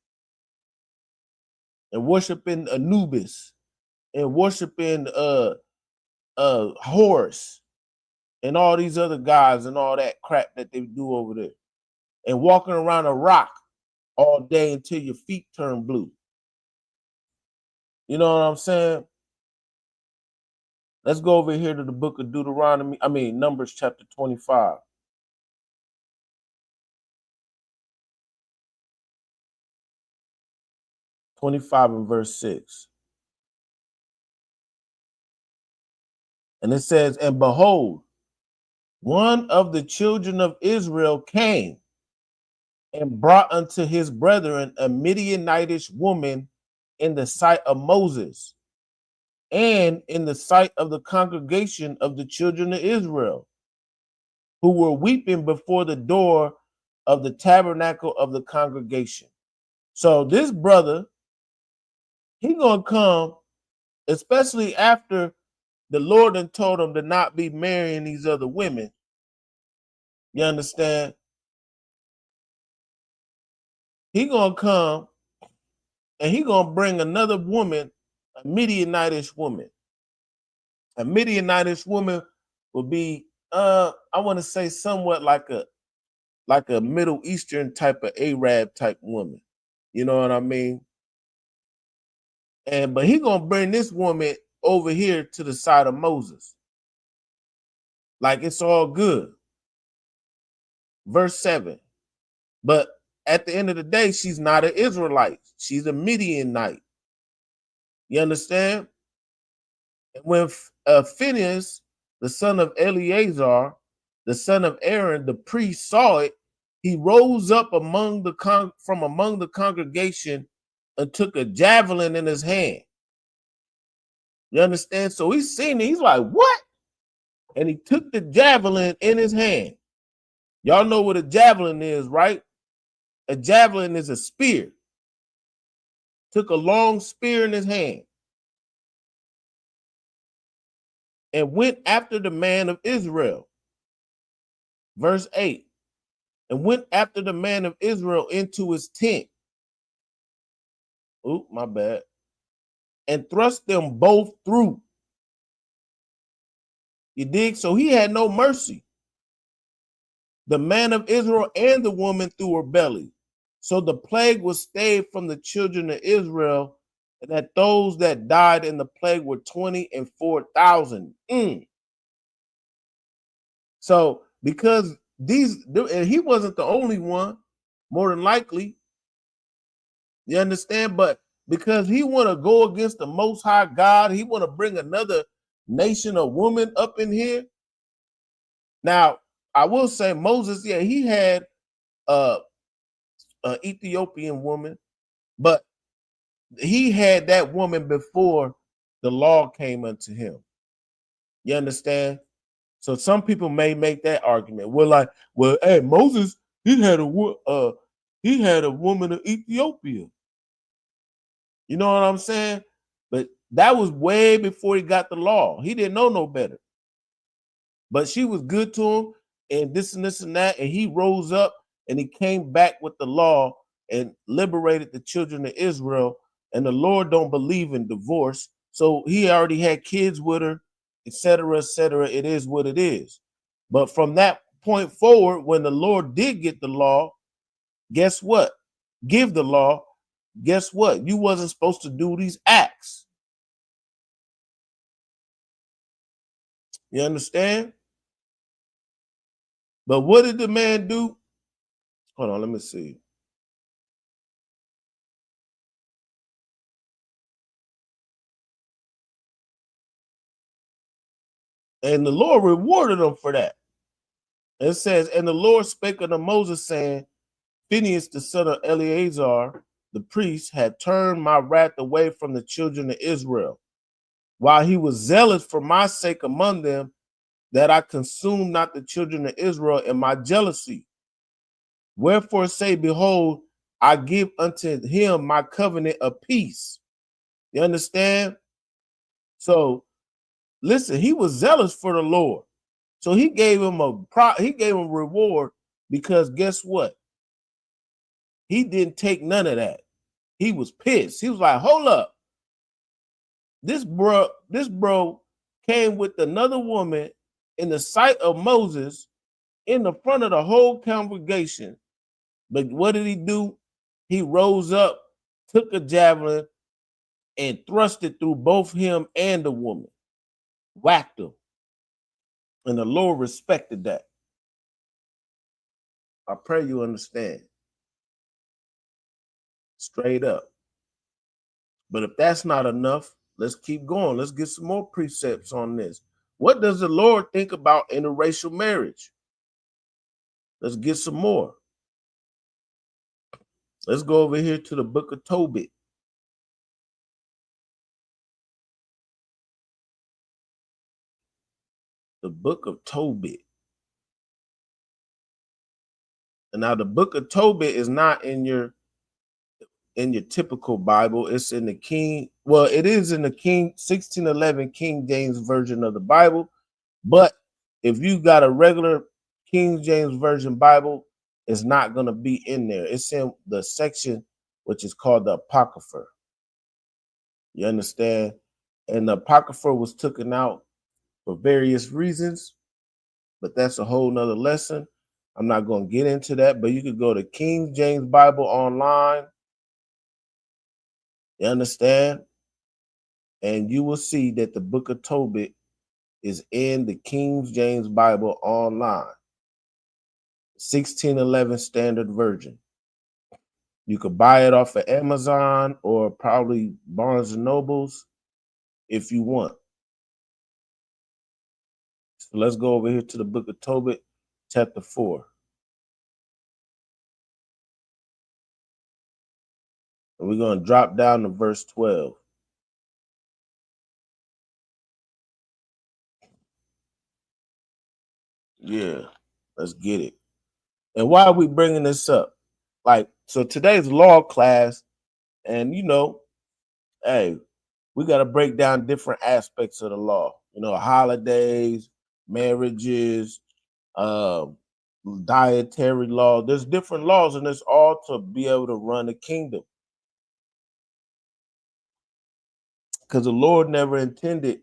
and worshiping Anubis and worshiping Horus and all these other gods and all that crap that they do over there, and walking around a rock all day until your feet turn blue. You know what I'm saying? Let's go over here to the book of Numbers chapter 25. 25 and verse 6. And it says, and behold, one of the children of Israel came and brought unto his brethren a Midianitish woman in the sight of Moses and in the sight of the congregation of the children of Israel, who were weeping before the door of the tabernacle of the congregation. So this brother, he gonna come, especially after the Lord had told him to not be marrying these other women. You understand? He gonna come and he gonna bring another woman, a Midianitish woman. A Midianitish woman will be, I want to say, somewhat like a Middle Eastern type of Arab type woman. You know what I mean? But he gonna bring this woman over here to the side of Moses. Like it's all good. Verse 7. But at the end of the day, she's not an Israelite. She's a Midianite. You understand? And when Phinehas, the son of Eleazar, the son of Aaron, the priest, saw it, he rose up from among the congregation and took a javelin in his hand. You understand? So he's seen it. He's like, what? And he took the javelin in his hand. Y'all know what a javelin is, right? A javelin is a spear. Took a long spear in his hand and went after the man of Israel. Verse 8. And went after the man of Israel into his tent. Oop, my bad. And thrust them both through. You dig? So he had no mercy. The man of Israel and the woman through her belly. So the plague was stayed from the children of Israel, and that those that died in the plague were 20 and 4,000. So because and he wasn't the only one, more than likely. You understand? But because he want to go against the Most High God, he want to bring another nation of woman up in here. Now, I will say Moses, yeah, he had an Ethiopian woman, but he had that woman before the law came unto him. You understand? So some people may make that argument. Well, hey, Moses, he had a woman of Ethiopia. You know what I'm saying? But that was way before he got the law. He didn't know no better. But she was good to him, and this and that, and he rose up and he came back with the law and liberated the children of Israel. And the Lord don't believe in divorce, so he already had kids with her, etc., etc. It is what it is. But from that point forward, when the Lord did get the law, guess what? Give the law. Guess what? You wasn't supposed to do these acts. You understand? But what did the man do? Hold on, let me see. And the Lord rewarded him for that. It says, and the Lord spake unto Moses, saying, Phinehas, the son of Eleazar, the priest, had turned my wrath away from the children of Israel, while he was zealous for my sake among them, that I consumed not the children of Israel in my jealousy. Wherefore say, behold, I give unto him my covenant of peace. You understand? So listen, he was zealous for the Lord. So he gave him a reward, because guess what? He didn't take none of that. He was pissed. He was like, hold up. This bro came with another woman in the sight of Moses in the front of the whole congregation. But what did he do? He rose up, took a javelin, and thrust it through both him and the woman. Whacked him. And the Lord respected that. I pray you understand. Straight up. But if that's not enough, let's keep going. Let's get some more precepts on this. What does the Lord think about interracial marriage? Let's get some more. Let's go over here to the book of Tobit. The book of Tobit. And now the book of Tobit is not in your typical Bible. It's in the King. Well, it is in the 1611 King James version of the Bible. But if you got a regular King James version Bible, it's not going to be in there. It's in the section which is called the Apocrypha. You understand? And the Apocrypha was taken out for various reasons, but that's a whole nother lesson. I'm not going to get into that, but you could go to King James Bible online. You understand? and you will see that the book of Tobit is in the King James Bible online, 1611 standard version. You could buy it off of Amazon or probably Barnes and Nobles if you want. So let's go over here to the book of Tobit, chapter 4. And we're going to drop down to verse 12. Yeah, let's get it. And why are we bringing this up? Like, so today's law class, and hey, we got to break down different aspects of the law. Holidays, marriages, dietary law. There's different laws, and it's all to be able to run the kingdom. Because the Lord never intended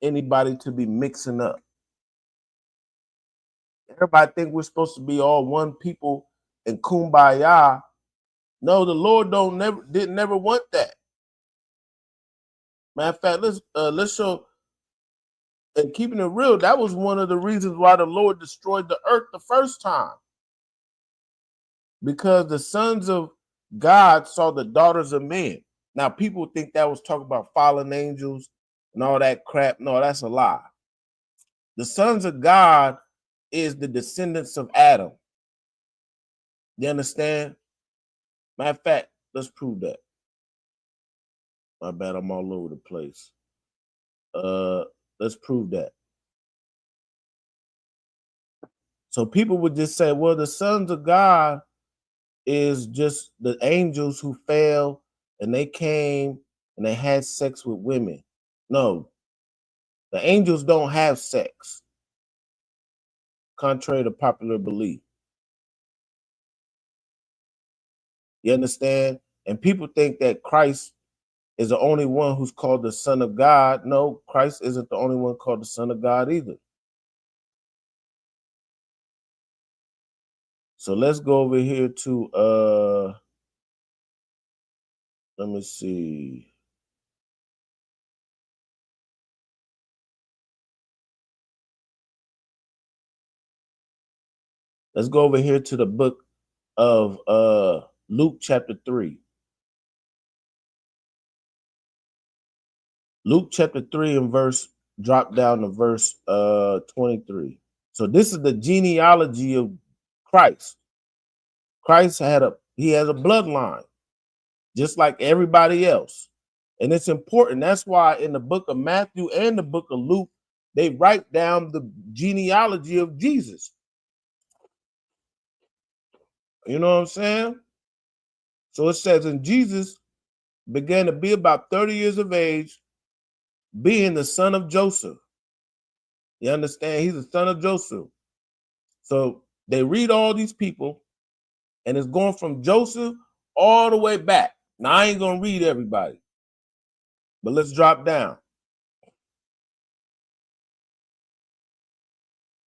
anybody to be mixing up. Everybody think we're supposed to be all one people and kumbaya. No, the Lord didn't never want that. Matter of fact, let's show. And keeping it real, that was one of the reasons why the Lord destroyed the earth the first time. Because the sons of God saw the daughters of men. Now, people think that was talking about fallen angels and all that crap. No, that's a lie. The sons of God is the descendants of Adam. You understand? Matter of fact, let's prove that. My bad, I'm all over the place. Let's prove that. So people would just say, well, the sons of God is just the angels who fell and they came and they had sex with women. No, the angels don't have sex, contrary to popular belief. You understand? And people think that Christ is the only one who's called the Son of God. No, Christ isn't the only one called the Son of God either. So let's go over here to let me see. Let's go over here to the book of Luke chapter 3. Luke chapter 3 and drop down to verse 23. So this is the genealogy of Christ. Christ has a bloodline, just like everybody else. And it's important. That's why in the book of Matthew and the book of Luke, they write down the genealogy of Jesus. You know what I'm saying? So it says, and Jesus began to be about 30 years of age, being the son of Joseph. You understand? He's the son of Joseph. So they read all these people, and it's going from Joseph all the way back. Now, I ain't going to read everybody, but let's drop down.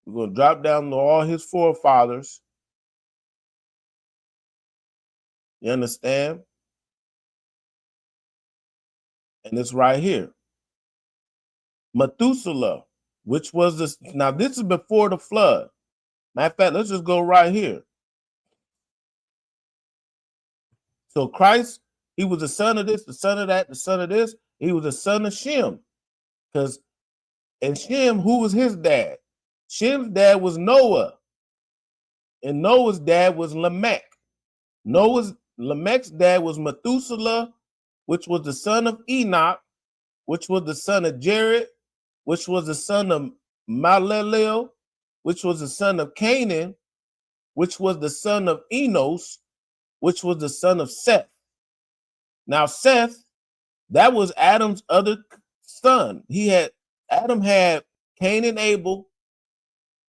We're going to drop down to all his forefathers. You understand? And it's right here. Methuselah, which was now this is before the flood. Matter of fact, let's just go right here. So Christ, he was the son of this, the son of that, the son of this. He was the son of Shem. And Shem, who was his dad? Shem's dad was Noah. And Noah's dad was Lamech. Lamech's dad was Methuselah, which was the son of Enoch, which was the son of Jared, which was the son of Malaleel, which was the son of Canaan, which was the son of Enos, which was the son of Seth. Now, Seth, that was Adam's other son. Adam had Cain and Abel,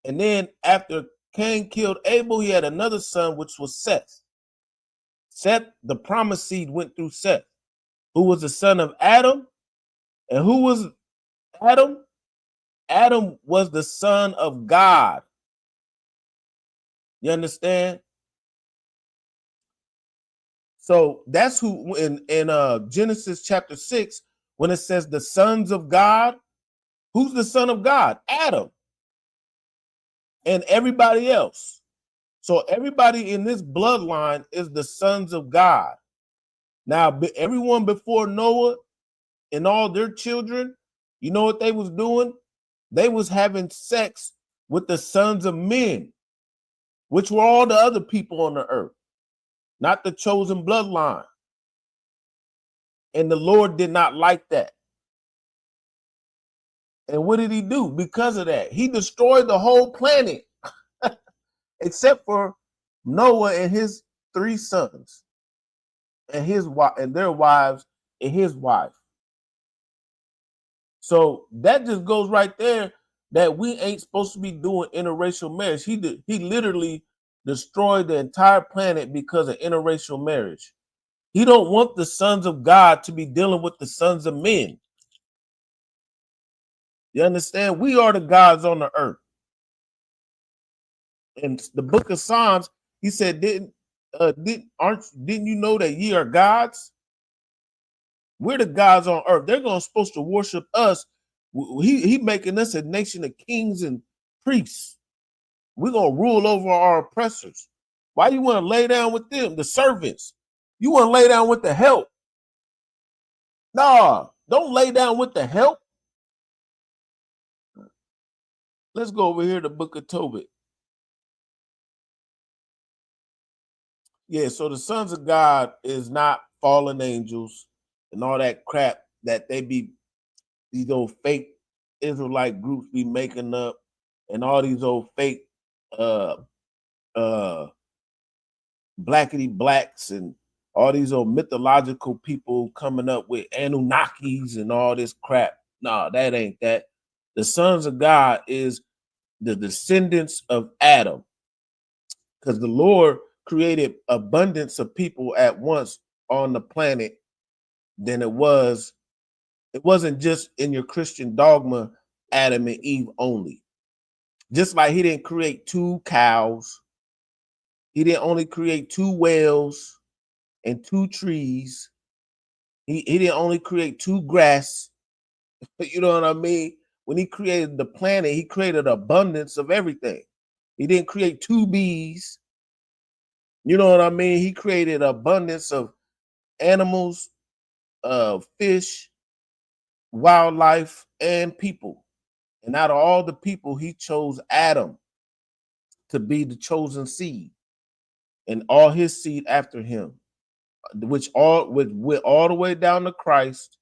and then after Cain killed Abel, he had another son, which was Seth. Seth, the promised seed, went through Seth, who was the son of Adam. And who was Adam? Adam was the son of God. You understand? So that's who in Genesis chapter 6, when it says the sons of God, who's the son of God? Adam and everybody else. So everybody in this bloodline is the sons of God. Now, everyone before Noah and all their children, you know what they was doing? They was having sex with the sons of men, which were all the other people on the earth, not the chosen bloodline. And the Lord did not like that. And what did he do because of that? He destroyed the whole planet except for Noah and his 3 sons and his wife and their wives and his wife. So that just goes right there that we ain't supposed to be doing interracial marriage. He literally destroyed the entire planet because of interracial marriage. He don't want the sons of God to be dealing with the sons of men. You understand? We are the gods on the earth. In the book of Psalms, he said, didn't you know that ye are gods? We're the gods on earth. They're supposed to worship us. He making us a nation of kings and priests. We're gonna rule over our oppressors. Why you want to lay down with them, the servants? You want to lay down with the help? Nah, don't lay down with the help. Let's go over here to the book of Tobit. Yeah, so the sons of God is not fallen angels and all that crap that they be, these old fake Israelite groups be making up, and all these old fake blackity blacks and all these old mythological people coming up with Anunnakis and all this crap. Nah, that ain't that. The sons of God is the descendants of Adam, because the Lord created abundance of people at once on the planet. Then it wasn't just in your Christian dogma, Adam and Eve only. Just like he didn't create 2 cows, he didn't only create 2 whales and 2 trees. He didn't only create 2 grass. You know what I mean? When he created the planet, he created abundance of everything. He didn't create 2 bees. You know what I mean? He created abundance of animals, fish, wildlife, and people. And out of all the people, he chose Adam to be the chosen seed, and all his seed after him, which all went all the way down to Christ.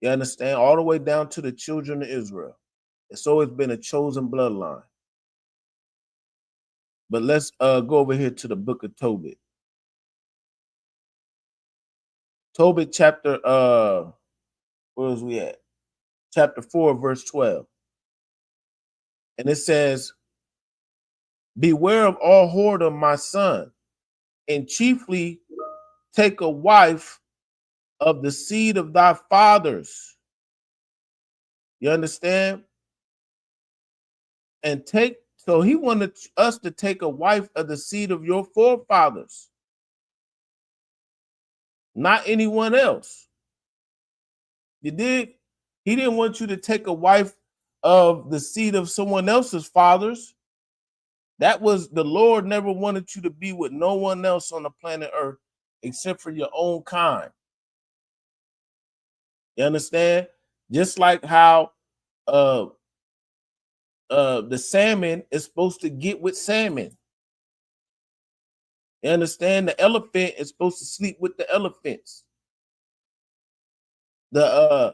You understand? All the way down to the children of Israel. It's always been a chosen bloodline. But let's go over here to the book of Tobit. Tobit chapter, where was we at? Chapter 4, verse 12. And it says, beware of all whoredom, my son, and chiefly take a wife of the seed of thy fathers. You understand? And so he wanted us to take a wife of the seed of your forefathers, not anyone else. You did? He didn't want you to take a wife of the seed of someone else's fathers. That was, the Lord never wanted you to be with no one else on the planet Earth except for your own kind. You understand? Just like how the salmon is supposed to get with salmon. You understand? The elephant is supposed to sleep with the elephants. And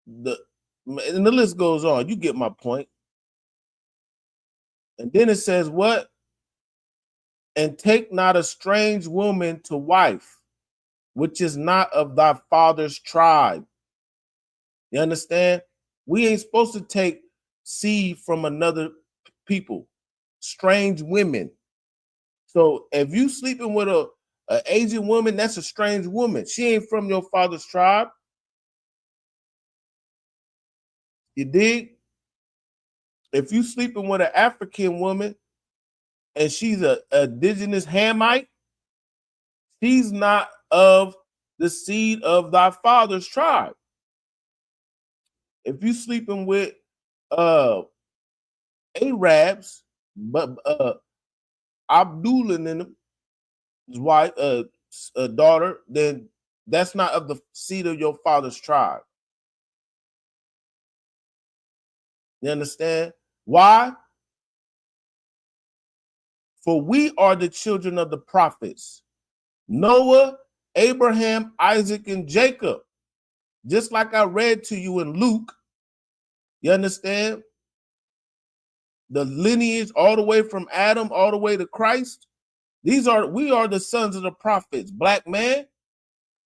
the list goes on. You get my point. And then it says what? And take not a strange woman to wife, which is not of thy father's tribe. You understand? We ain't supposed to take seed from another people, strange women. So if you sleeping with a Asian woman, that's a strange woman. She ain't from your father's tribe. You dig? If you sleeping with an African woman and she's a indigenous Hamite, she's not of the seed of thy father's tribe. If you sleeping with Arabs, but Abdullah and his wife, daughter, then that's not of the seed of your father's tribe. You understand? Why? For we are the children of the prophets, Noah, Abraham, Isaac, and Jacob. Just like I read to you in Luke, you understand? The lineage all the way from Adam all the way to Christ. We are the sons of the prophets, black man,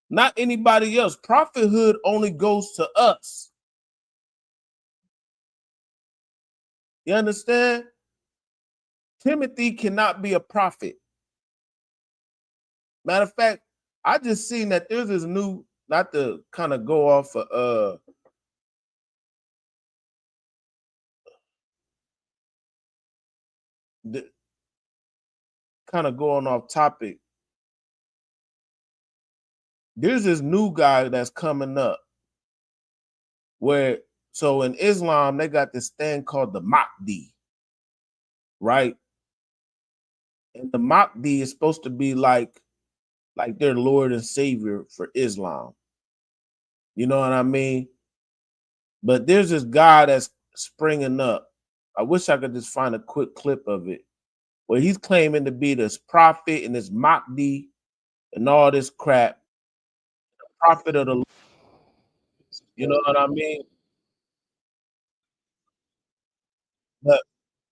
not anybody else. Prophethood only goes to us. You understand? Timothy cannot be a prophet. Matter of fact, I just seen that there's this new, not to kind of go off kind of going off topic. There's this new guy that's coming up so in Islam, they got this thing called the Mahdi, right? And the Mahdi is supposed to be like their Lord and Savior for Islam. You know what I mean? But there's this guy that's springing up. I wish I could just find a quick clip of it where he's claiming to be this prophet and this Mahdi and all this crap. The prophet of the Lord. You know what I mean? But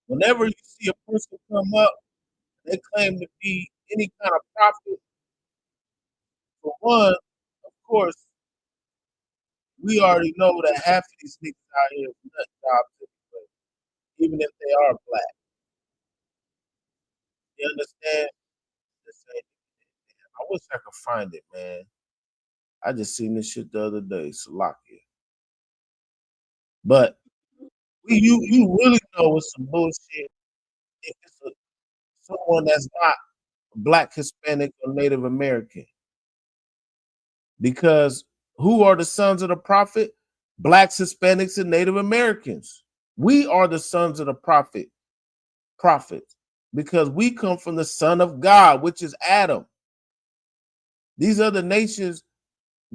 whenever you see a person come up, they claim to be any kind of prophet. For one, of course, we already know that half of these niggas out here is nut jobs anyway, even if they are black. You understand? I wish I could find it, man. I just seen this shit the other day, Salakia. But you really know it's some bullshit if it's someone that's not Black, Hispanic, or Native American. Because who are the sons of the prophet? Blacks, Hispanics, and Native Americans. We are the sons of the prophets, because we come from the Son of God, which is Adam. These other nations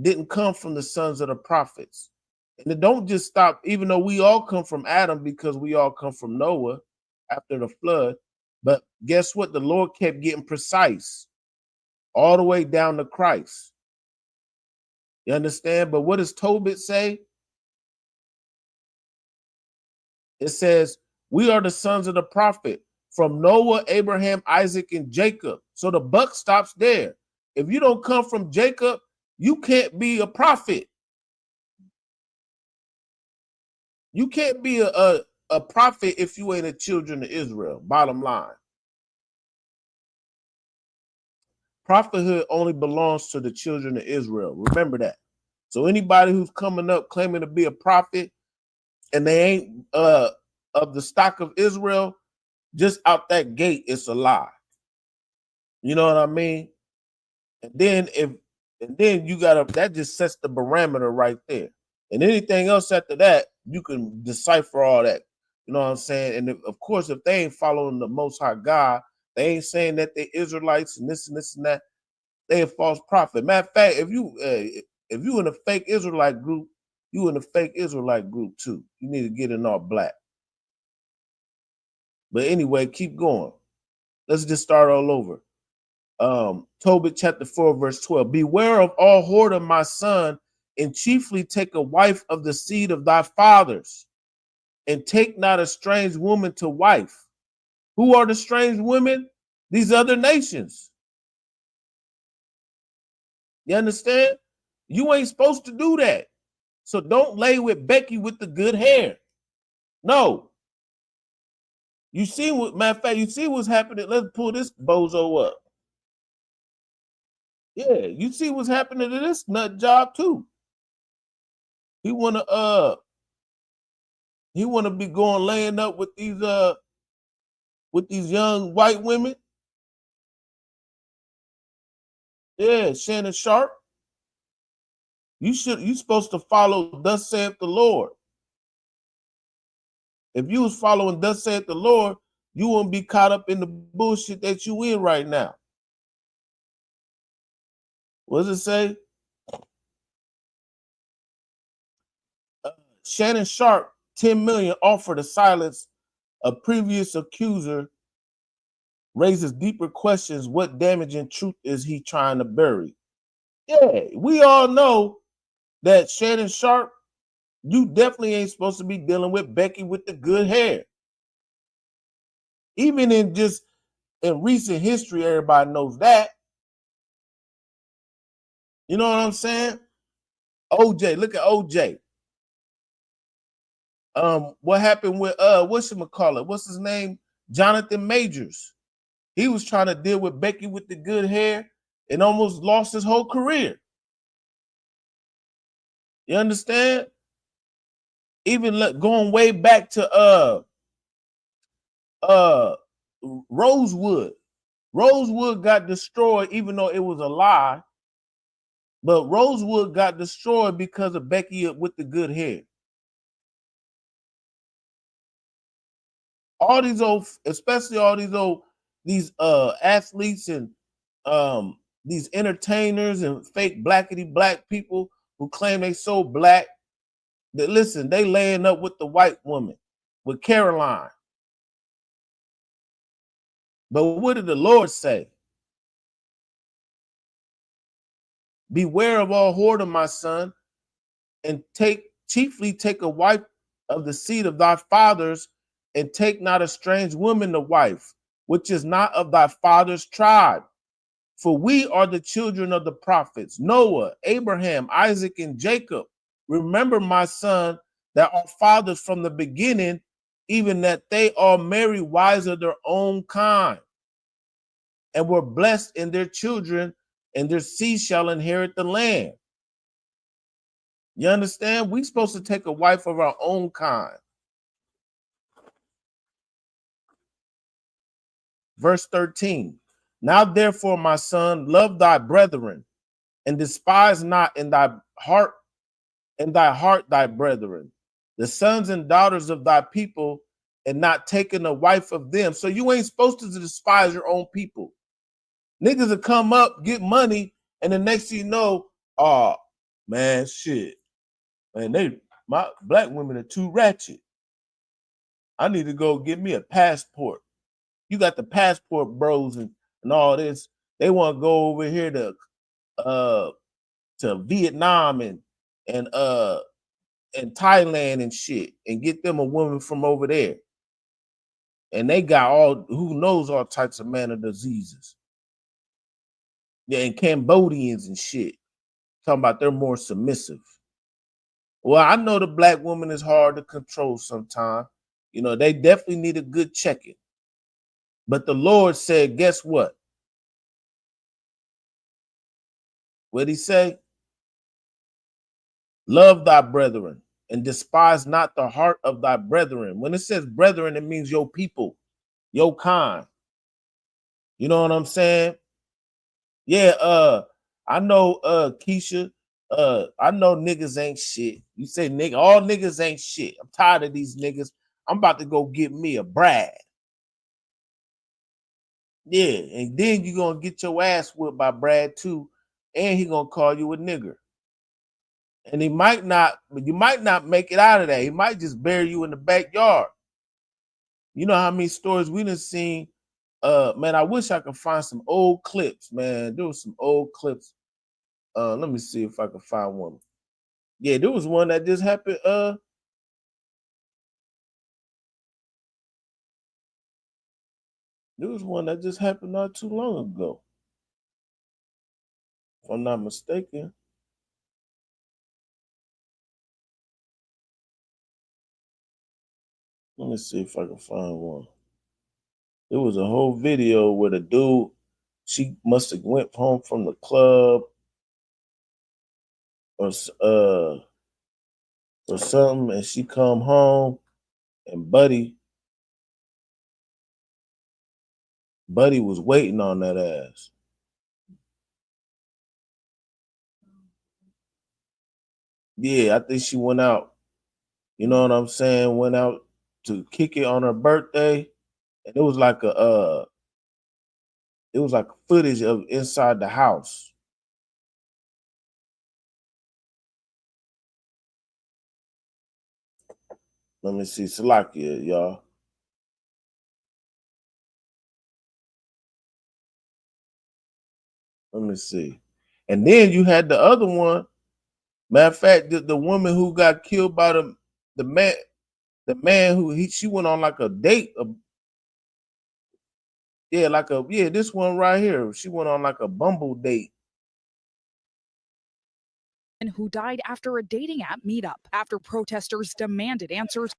didn't come from the sons of the prophets. And it don't just stop, even though we all come from Adam, because we all come from Noah after the flood. But guess what? The Lord kept getting precise all the way down to Christ. You understand? But what does Tobit say? It says, we are the sons of the prophet from Noah, Abraham, Isaac, and Jacob. So the buck stops there. If you don't come from Jacob, you can't be a prophet. You can't be a prophet if you ain't a children of Israel, bottom line. Prophethood only belongs to the children of Israel. Remember that. So anybody who's coming up claiming to be a prophet and they ain't of the stock of Israel, just out that gate, it's a lie. You know what I mean? And then you gotta, that just sets the parameter right there. And anything else after that, you can decipher all that. You know what I'm saying? And of course, if they ain't following the Most High God, they ain't saying that they Israelites and this and this and that, they a false prophet. Matter of fact, if you in a fake Israelite group, you in a fake Israelite group too. You need to get in all black. But anyway, keep going. Let's just start all over. Tobit chapter 4, verse 12. Beware of all whoredom, my son, and chiefly take a wife of the seed of thy fathers, and take not a strange woman to wife. Who are the strange women? These other nations. You understand? You ain't supposed to do that. So don't lay with Becky with the good hair. No. You see what, matter of fact, you see what's happening. Let's pull this bozo up. Yeah, you see what's happening to this nut job too. He wanna be going laying up with these young white women. Yeah, Shannon Sharp. You supposed to follow thus saith the Lord. If you was following thus saith the Lord, you wouldn't be caught up in the bullshit that you in right now. What does it say? Shannon Sharp, 10 million offer to silence a previous accuser, raises deeper questions. What damaging truth is he trying to bury? Yeah, we all know that Shannon Sharp, you definitely ain't supposed to be dealing with Becky with the good hair. Even in recent history, everybody knows that. You know what I'm saying? OJ, look at OJ. What happened with whatchamacallit? What's his name? Jonathan Majors. He was trying to deal with Becky with the good hair and almost lost his whole career. You understand? Even going way back to Rosewood. Rosewood got destroyed, even though it was a lie. But Rosewood got destroyed because of Becky with the good hair. All these old, especially all these athletes and these entertainers and fake blackity black people who claim they so black, that listen, they laying up with the white woman, with Caroline. But what did the Lord say? Beware of all whoredom, my son, and chiefly take a wife of the seed of thy fathers, and take not a strange woman to wife, which is not of thy father's tribe. For we are the children of the prophets, Noah, Abraham, Isaac, and Jacob. Remember, my son, that our fathers from the beginning, even that they all marry wives of their own kind, and were blessed in their children, and their seed shall inherit the land. You understand? We're supposed to take a wife of our own kind. Verse 13. Now, therefore, my son, love thy brethren, and despise not in thy heart thy brethren, the sons and daughters of thy people, and not taking a wife of them. So you ain't supposed to despise your own people. Niggas will come up, get money, and the next thing you know, oh man, shit. Man, my black women are too ratchet. I need to go get me a passport. You got the passport bros and all this. They want to go over here to Vietnam and Thailand and shit and get them a woman from over there. And they got who knows all types of manner diseases. Yeah, and Cambodians and shit. Talking about they're more submissive. Well, I know the black woman is hard to control sometimes. You know, they definitely need a good checking. But the Lord said, guess what? What'd he say? Love thy brethren and despise not the heart of thy brethren. When it says brethren, it means your people, your kind. You know what I'm saying? Yeah, I know Keisha, I know niggas ain't shit. You say nigga, all niggas ain't shit. I'm tired of these niggas. I'm about to go get me a Brad. Yeah, and then you're gonna get your ass whipped by Brad too, and he gonna call you a nigger. And you might not make it out of that. He might just bury you in the backyard. You know how many stories we done seen. Man, I wish I could find some old clips, man. There was some old clips. Let me see if I can find one. Yeah, there was one that just happened. There was one that just happened not too long ago. If I'm not mistaken. Let me see if I can find one. There was a whole video where the dude, she must have went home from the club or something, and she come home, and Buddy was waiting on that ass. Yeah, I think she went out. You know what I'm saying? Went out to kick it on her birthday, and it was like footage of inside the house. Let me see, Salakia, y'all. Let me see. And then you had the other one. Matter of fact, the woman who got killed by the man who she went on like a date. This one right here. She went on like a Bumble date. And who died after a dating app meetup after protesters demanded answers.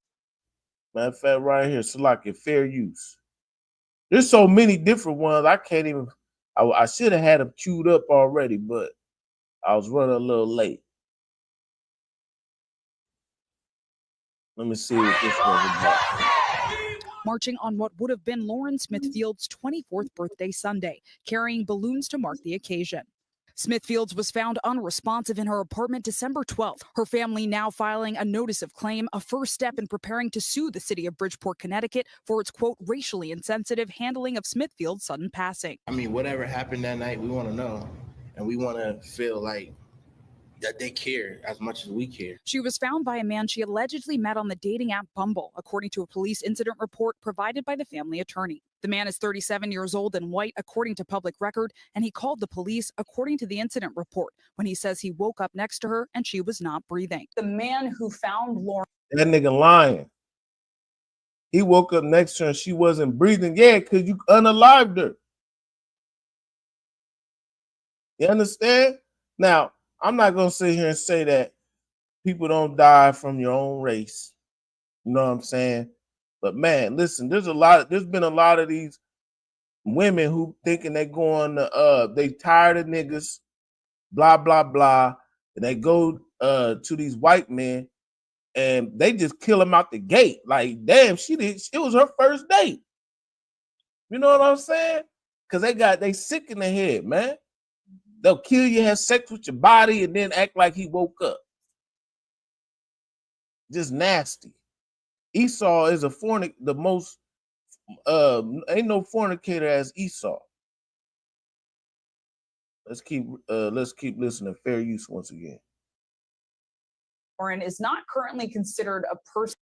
Matter of fact, right here, Salakia, fair use. There's so many different ones. I can't even. I should have had them queued up already, but I was running a little late. Let me see what this one's about. Marching on what would have been Lauren Smithfield's 24th birthday Sunday, carrying balloons to mark the occasion. Smithfields was found unresponsive in her apartment December 12th. Her family now filing a notice of claim, a first step in preparing to sue the city of Bridgeport, Connecticut for its, quote, racially insensitive handling of Smithfield's sudden passing. I mean, whatever happened that night, we want to know. And we want to feel like that they care as much as we care. She was found by a man she allegedly met on the dating app Bumble, according to a police incident report provided by the family attorney. The man is 37 years old and white, according to public record, and he called the police, according to the incident report, when he says he woke up next to her and she was not breathing. The man who found Lauren. That nigga lying. He woke up next to her and she wasn't breathing. Yeah, because you unalived her. You understand? Now, I'm not going to sit here and say that people don't die from your own race. You know what I'm saying? But man, listen, there's been a lot of these women who thinking they going to they tired of niggas, blah, blah, blah. And they go to these white men and they just kill them out the gate. Like, damn, it was her first date. You know what I'm saying? Because they sick in the head, man. They'll kill you, have sex with your body, and then act like he woke up. Just nasty. Esau is the most ain't no fornicator as Esau. Let's keep listening. Fair use once again. Lauren is not currently considered a person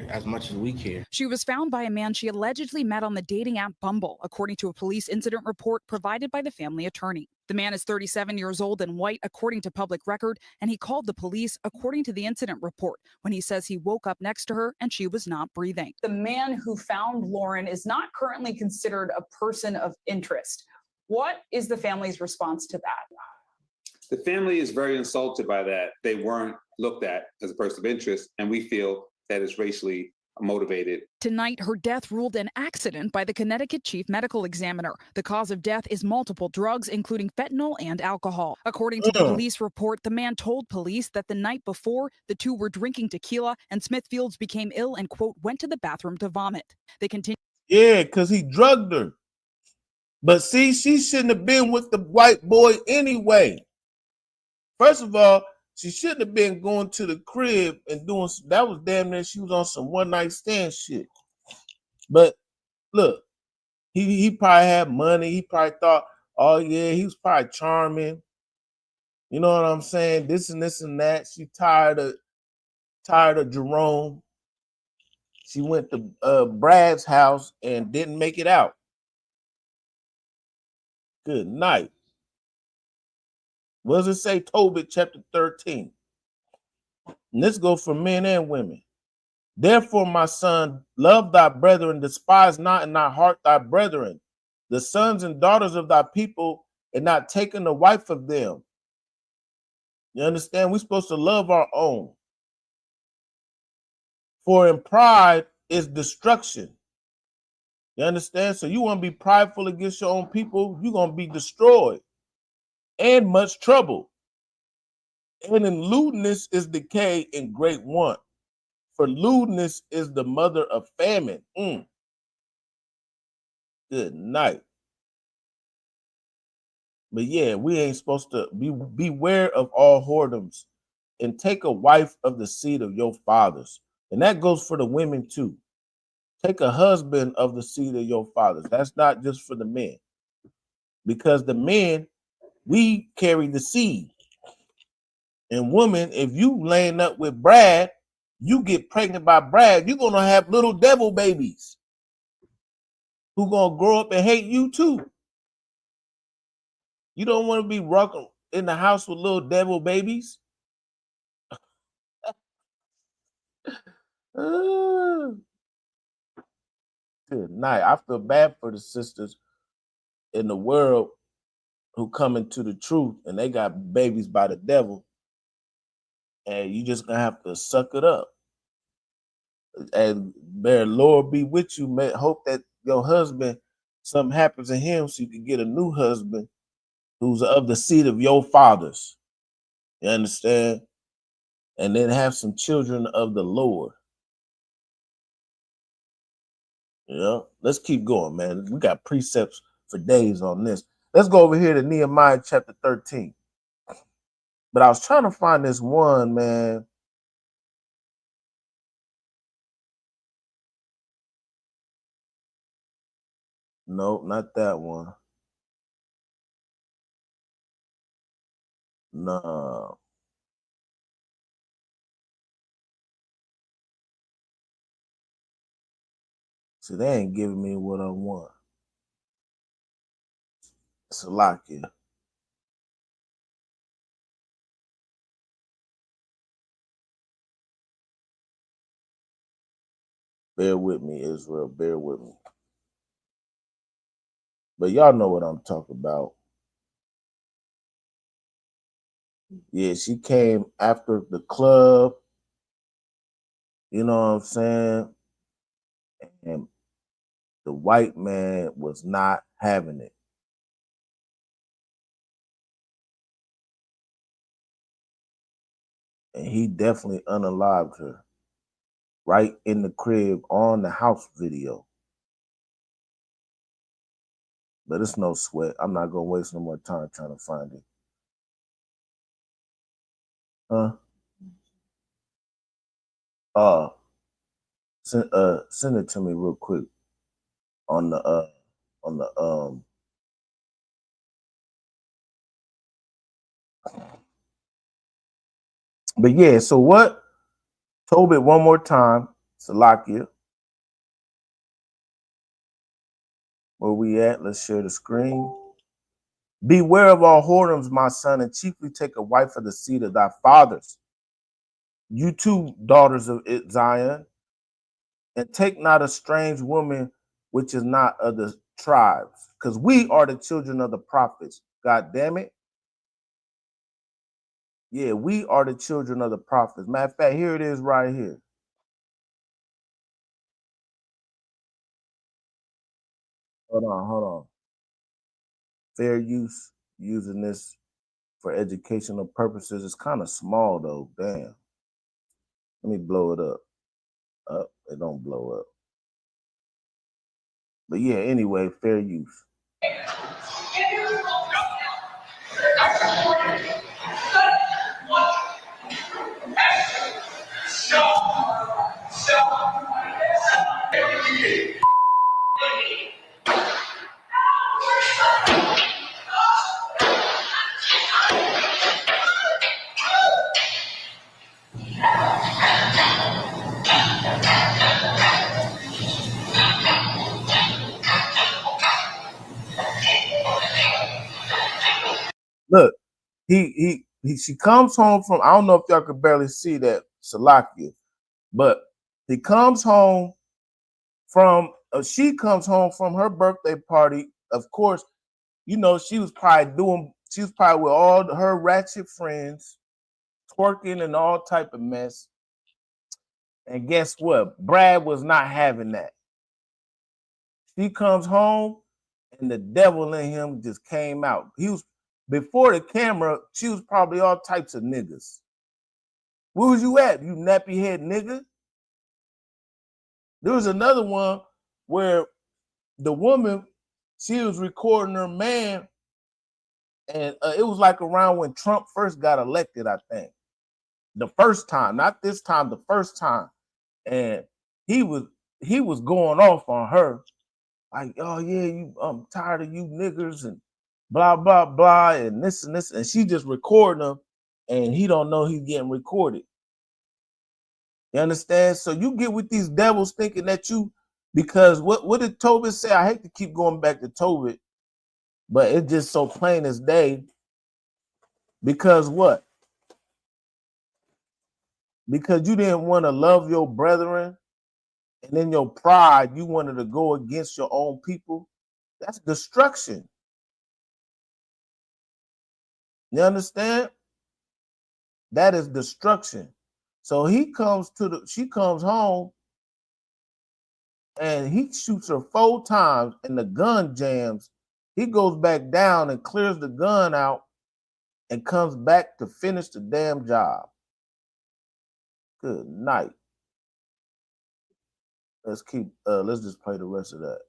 as much as we care. She was found by a man she allegedly met on the dating app Bumble, according to a police incident report provided by the family attorney. The man is 37 years old and white, according to public record, and he called the police, according to the incident report, when he says he woke up next to her and she was not breathing. The man who found Lauren is not currently considered a person of interest. What is the family's response to that? The family is very insulted by that. They weren't looked at as a person of interest, and we feel that is racially motivated. Tonight, her death ruled an accident by the Connecticut chief medical examiner. The cause of death is multiple drugs, including fentanyl and alcohol. According to the police report, the man told police that the night before, the two were drinking tequila and Smithfields became ill and, quote, went to the bathroom to vomit. They continued. Yeah, because he drugged her. But see, she shouldn't have been with the white boy anyway. First of all, she shouldn't have been going to the crib and doing that. Was damn near she was on some one night stand shit. But look, he probably had money. He probably thought, oh yeah, he was probably charming. You know what I'm saying? This and that. She tired of Jerome. She went to Brad's house and didn't make it out. Good night. What does it say? Tobit chapter 13. And this goes for men and women. Therefore, my son, love thy brethren, despise not in thy heart thy brethren, the sons and daughters of thy people, and not taking the wife of them. You understand? We're supposed to love our own. For in pride is destruction. You understand? So you want to be prideful against your own people, you're going to be destroyed and much trouble. And in lewdness is decay and great want. For lewdness is the mother of famine. Good night. But yeah, we ain't supposed to beware of all whoredoms. and take a wife of the seed of your fathers. And that goes for the women too. Take a husband of the seed of your fathers. That's not just for the men. Because the men, we carry the seed. And women, if you laying up with Brad, you get pregnant by Brad, you're gonna have little devil babies who gonna grow up and hate you too. You don't want to be rocking in the house with little devil babies. Good night. I feel bad for the sisters in the world who come into the truth and they got babies by the devil, and you just gonna have to suck it up. And may the Lord be with you. May hope that your husband, something happens to him so you can get a new husband who's of the seed of your fathers. You understand? And then have some children of the Lord. You know, let's keep going, man. We got precepts for days on this. Let's go over here to Nehemiah chapter 13. But I was trying to find this one, man. No, not that one. No. See, they ain't giving me what I want. It's a lock here. Bear with me, Israel. Bear with me. But y'all know what I'm talking about. Yeah, she came after the club. You know what I'm saying? And the white man was not having it. And he definitely unalived her right in the crib on the house video. But it's no sweat. I'm not going to waste no more time trying to find it. Send it to me real quick on the but yeah, so what? Tobit one more time. Salakia. Where we at? Let's share the screen. Beware of all whoredoms, my son, and chiefly take a wife of the seed of thy fathers. You too, daughters of Zion, and take not a strange woman which is not of the tribes, because we are the children of the prophets. God damn it. Yeah, we are the children of the prophets. Matter of fact, here it is right here. Hold on. Fair use, using this for educational purposes. It's kind of small though. Damn. Let me blow it up. It don't blow up. But yeah, anyway, fair use. Look, she comes home from, I don't know if y'all could barely see that, Salakia, but he comes home from, she comes home from her birthday party. Of course, you know, she was probably with all her ratchet friends, twerking and all type of mess. And guess what? Brad was not having that. She comes home and the devil in him just came out. He was, before the camera, she was probably all types of niggas. Where was you at, you nappy head nigga? There was another one where the woman, she was recording her man, and it was like around when Trump first got elected, I think. The first time, not this time, the first time. And he was going off on her, like, oh yeah, I'm tired of you niggers and blah blah blah and this, and she just recording him, and he don't know he's getting recorded. You understand? So you get with these devils thinking that you, because what did Tobit say? I hate to keep going back to Tobit, but it's just so plain as day. Because what? Because you didn't want to love your brethren, and in your pride, you wanted to go against your own people. That's destruction. You understand? That is destruction. So she comes home, and he shoots her 4 times, and the gun jams. He goes back down and clears the gun out and comes back to finish the damn job. Good night. Let's just play the rest of that.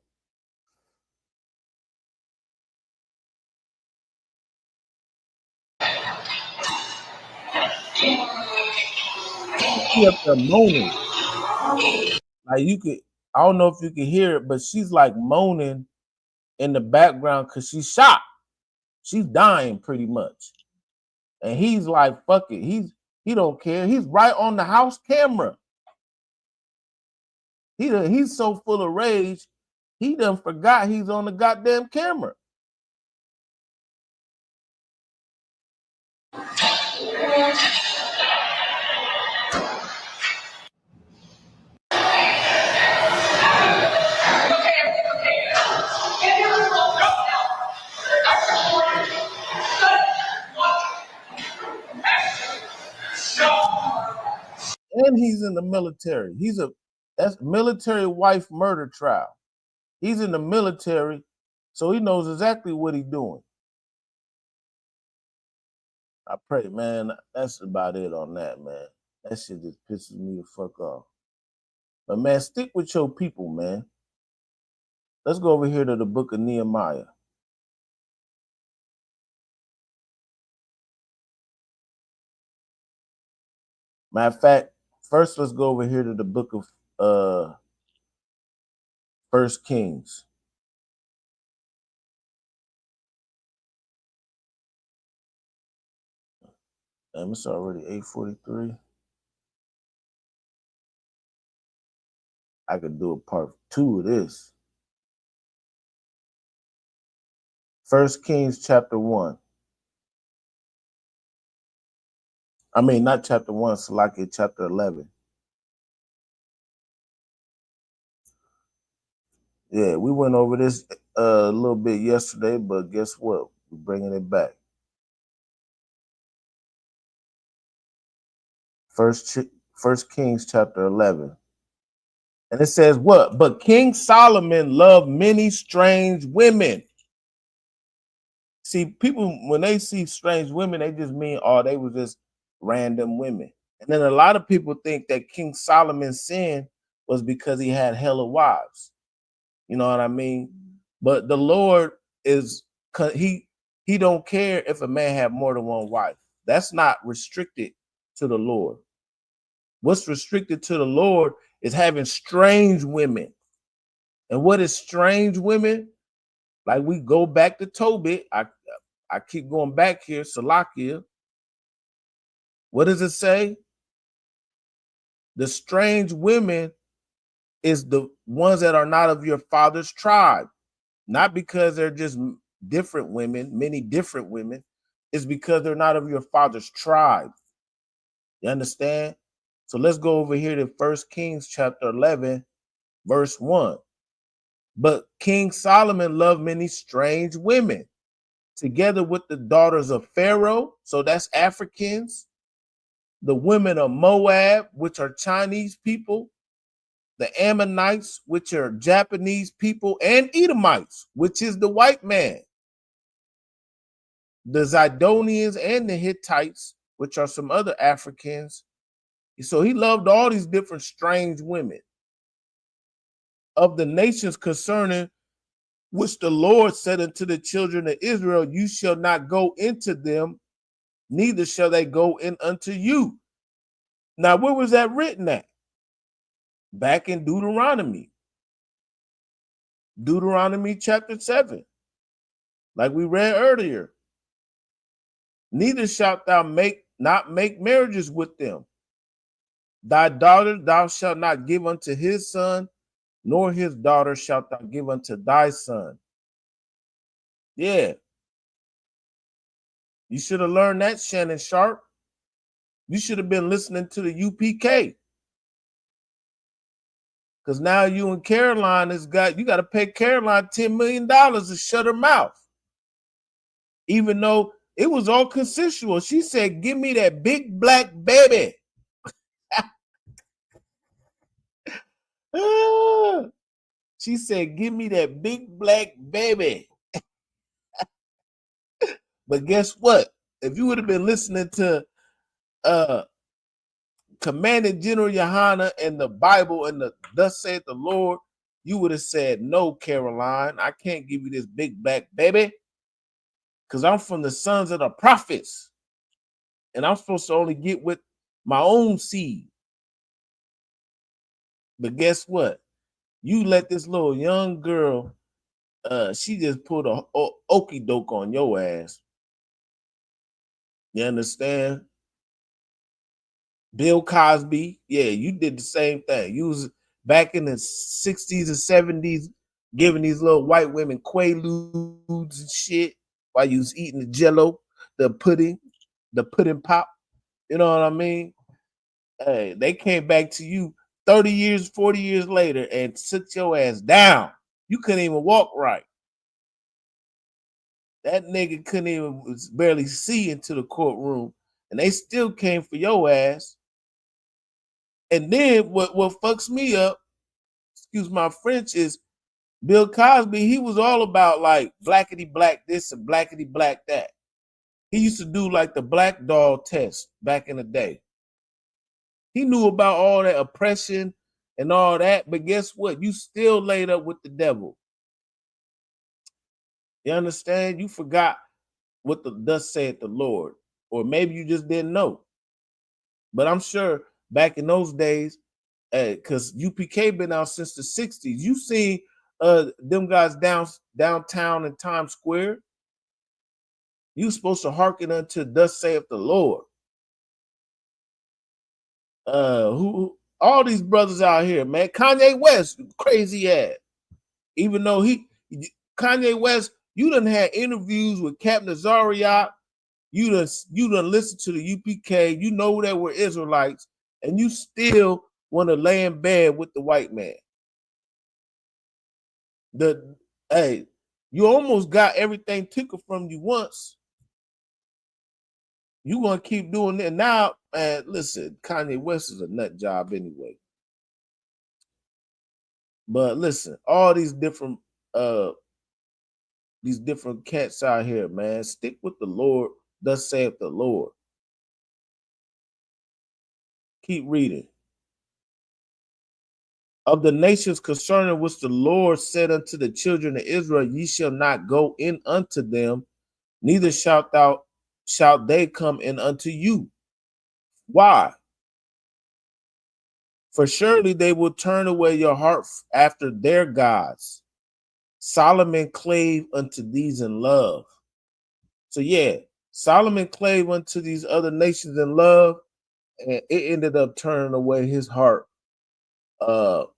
She up there moaning. Like I don't know if you can hear it, but she's like moaning in the background because she's shot. She's dying pretty much. And he's like, fuck it. He don't care. He's right on the house camera. He's so full of rage, he done forgot he's on the goddamn camera. And he's in the military. That's military wife murder trial. He's in the military, so he knows exactly what he's doing. I pray, man. That's about it on that, man. That shit just pisses me the fuck off. But man, stick with your people, man. Let's go over here to the book of Nehemiah. Matter of fact, first let's go over here to the book of 1 Kings. Damn, it's already 8:43. I could do a part 2 of this. 1 Kings chapter 1. I mean, not chapter 1, Salakia, chapter 11. Yeah, we went over this a little bit yesterday, but guess what? We're bringing it back. First Kings chapter 11. And it says what? But King Solomon loved many strange women. See, people, when they see strange women, they just mean, oh, they were just random women. And then a lot of people think that King Solomon's sin was because he had hella wives. You know what I mean? But the Lord he don't care if a man have more than one wife. That's not restricted to the Lord. What's restricted to the Lord is having strange women. And what is strange women? Like we go back to Tobit. I keep going back here, Salakia. What does it say? The strange women is the ones that are not of your father's tribe. Not because they're just different women, many different women. It's because they're not of your father's tribe. You understand? So let's go over here to 1 Kings chapter 11, verse 1. But King Solomon loved many strange women, together with the daughters of Pharaoh, so that's Africans, the women of Moab, which are Chinese people, the Ammonites, which are Japanese people, and Edomites, which is the white man, the Zidonians and the Hittites, which are some other Africans. So he loved all these different strange women of the nations concerning which the Lord said unto the children of Israel, you shall not go into them, neither shall they go in unto you. Now, where was that written at? Back in Deuteronomy. Deuteronomy chapter 7. Like we read earlier. Neither shalt thou not make marriages with them. Thy daughter thou shalt not give unto his son, nor his daughter shalt thou give unto thy son. Yeah. You should have learned that, Shannon Sharp. You should have been listening to the UPK. Because now you and Caroline you got to pay Caroline $10 million to shut her mouth. Even though it was all consensual. She said, give me that big black baby. She said, give me that big black baby. But guess what? If you would have been listening to Commanding General Yohana and the Bible and the Thus saith the Lord, you would have said, no, Caroline, I can't give you this big black baby because I'm from the sons of the prophets. And I'm supposed to only get with my own seed. But guess what? You let this little young girl, she just put a okey doke on your ass. You understand? Bill Cosby, yeah, you did the same thing. You was back in the 60s and 70s giving these little white women quaaludes and shit while you was eating the jello, the pudding pop. You know what I mean? Hey, they came back to you 30 years, 40 years later and sit your ass down. You couldn't even walk right. That nigga couldn't even barely see into the courtroom, and they still came for your ass. And then what fucks me up, excuse my French, is Bill Cosby. He was all about like blackity black this and blackity black that. He used to do like the black doll test back in the day. He knew about all that oppression and all that, but guess what? You still laid up with the devil. You understand? You forgot what the thus saith the Lord, or maybe you just didn't know. But I'm sure back in those days, because UPK been out since the 60s. You seen them guys downtown in Times Square. You supposed to hearken unto thus saith the Lord. Who all these brothers out here, man. Kanye West, crazy ass. Even though Kanye West, you done had interviews with Captain Zariak. You done listened to the UPK. You know that we're Israelites, and you still want to lay in bed with the white man. You almost got everything taken from you once. You want to keep doing it now, man. Listen, Kanye West is a nut job anyway. But listen, all these different cats out here, man. Stick with the Lord. Thus saith the Lord. Keep reading. Of the nations concerning which the Lord said unto the children of Israel, ye shall not go in unto them, neither shalt they come in unto you. Why? For surely they will turn away your heart after their gods. Solomon clave unto these in love. So yeah, Solomon clave unto these other nations in love, and it ended up turning away his heart from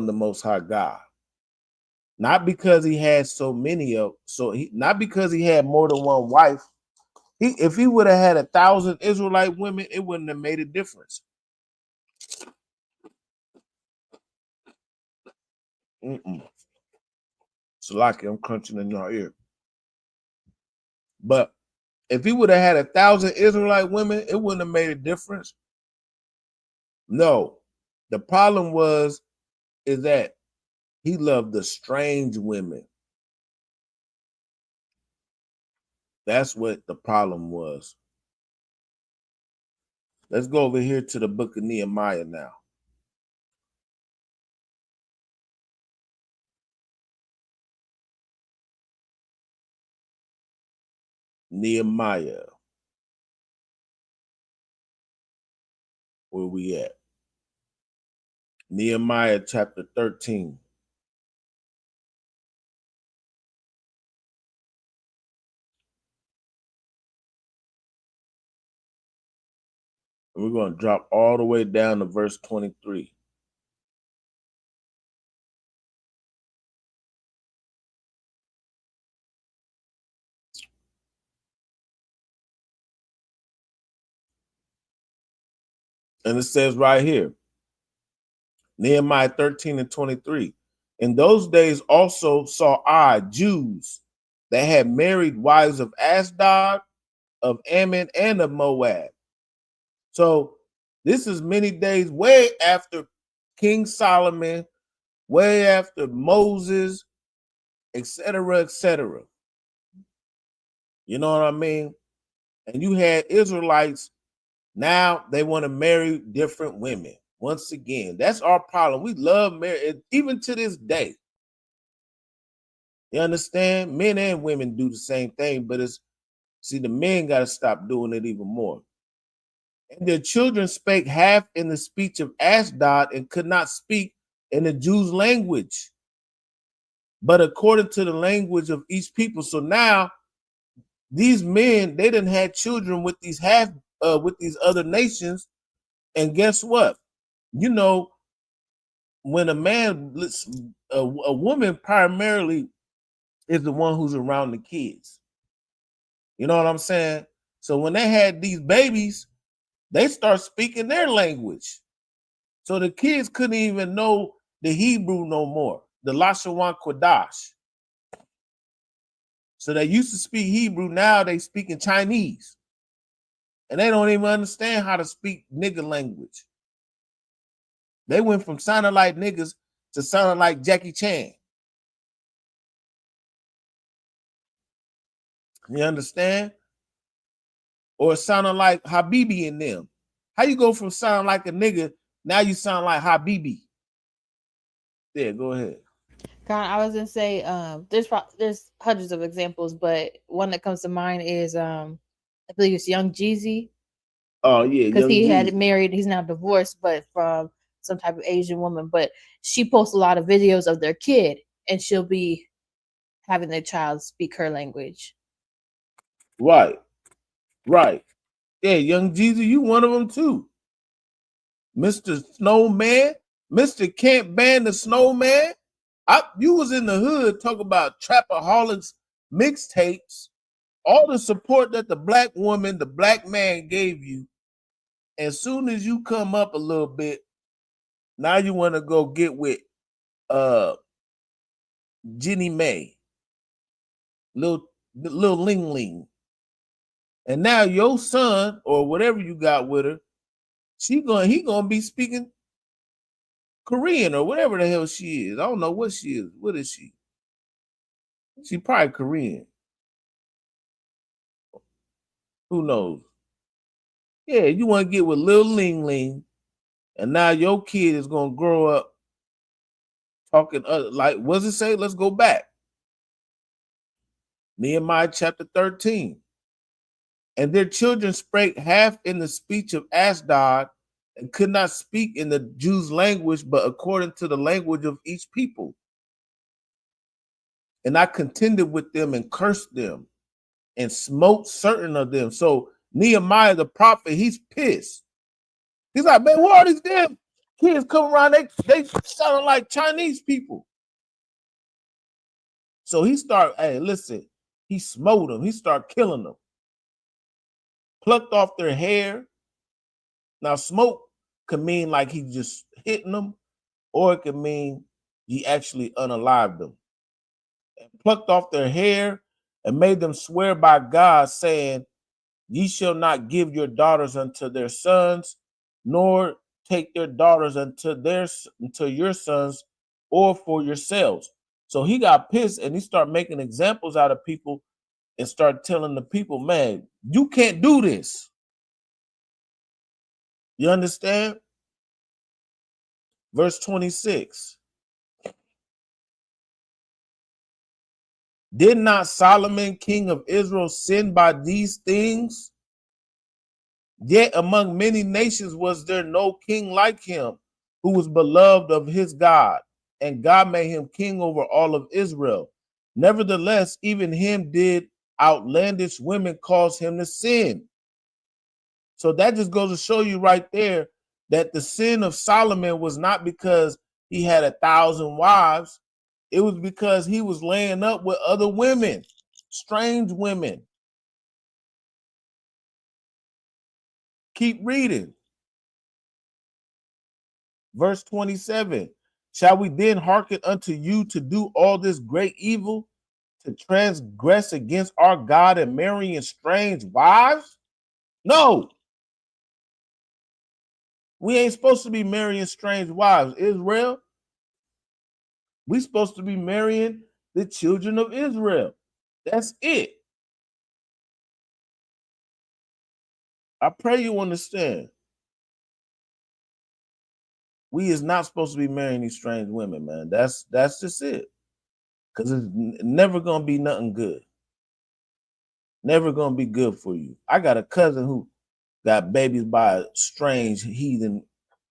the Most High God. Not because he had not because he had more than one wife. If he would have had 1,000 Israelite women, it wouldn't have made a difference. Salaki, I'm crunching in your ear. But if he would have had 1,000 Israelite women, it wouldn't have made a difference. No, the problem is that he loved the strange women. That's what the problem was. Let's go over here to the book of Nehemiah now. Nehemiah. Where we at? Nehemiah chapter 13. And we're going to drop all the way down to verse 23. And it says right here, Nehemiah 13 and 23. In those days also saw I Jews that had married wives of Ashdod, of Ammon, and of Moab. So this is many days way after King Solomon, way after Moses, etc., etc. You know what I mean? And you had Israelites, now they want to marry different women. Once again, that's our problem. We love marriage, even to this day. You understand? Men and women do the same thing, but the men got to stop doing it even more. And their children spake half in the speech of Ashdod and could not speak in the Jews' language, but according to the language of each people. So now these men, they done had children with these with these other nations. And guess what? You know, when a woman primarily is the one who's around the kids. You know what I'm saying? So when they had these babies, they start speaking their language. So the kids couldn't even know the Hebrew no more, the Lashawan Kodash. So they used to speak Hebrew, now they speak in Chinese. And they don't even understand how to speak nigger language. They went from sounding like niggas to sounding like Jackie Chan. You understand? Or sounding like Habibi in them. How you go from sounding like a nigga, now you sound like Habibi? Yeah, go ahead. I was gonna say, there's hundreds of examples, but one that comes to mind is I believe it's Young Jeezy. Oh yeah, because he Jeezy had married. He's now divorced, but from some type of Asian woman. But she posts a lot of videos of their kid, and she'll be having their child speak her language. Right. Yeah, Young Jeezy, you one of them too. Mr. Snowman, Mr. Can't Ban the Snowman. You was in the hood talking about Trapaholics mixtapes, all the support that the black woman, the black man gave you. As soon as you come up a little bit, now you want to go get with Jenny May, little Ling Ling. And now your son or whatever you got with her, he gonna be speaking Korean or whatever the hell she is. I don't know what she is. What is she? She probably Korean. Who knows? Yeah, you want to get with Lil Ling Ling, and now your kid is gonna grow up talking like what's it say? Let's go back. Nehemiah chapter 13. And their children spake half in the speech of Ashdod and could not speak in the Jews' language, but according to the language of each people. And I contended with them and cursed them and smote certain of them. So Nehemiah the prophet, he's pissed. He's like, man, where are these damn kids come around? They sound like Chinese people. So he he smote them. He started killing them. Plucked off their hair. Now, smoke could mean like he just hitting them, or it could mean he actually unalived them. And plucked off their hair and made them swear by God, saying, ye shall not give your daughters unto their sons, nor take their daughters unto your sons, or for yourselves. So he got pissed and he started making examples out of people and started telling the people, man, you can't do this. You understand? Verse 26. Did not Solomon, king of Israel, sin by these things? Yet among many nations was there no king like him, who was beloved of his God, and God made him king over all of Israel. Nevertheless, even him did outlandish women cause him to sin. So that just goes to show you right there that the sin of Solomon was not because he had 1,000 wives. It was because he was laying up with other women, strange women. Keep reading. Verse 27. Shall we then hearken unto you to do all this great evil, to transgress against our God and marrying strange wives? No. We ain't supposed to be marrying strange wives. Israel, we supposed to be marrying the children of Israel. That's it. I pray you understand. We is not supposed to be marrying these strange women, man. That's just it. Because it's never going to be nothing good. Never going to be good for you. I got a cousin who got babies by a strange heathen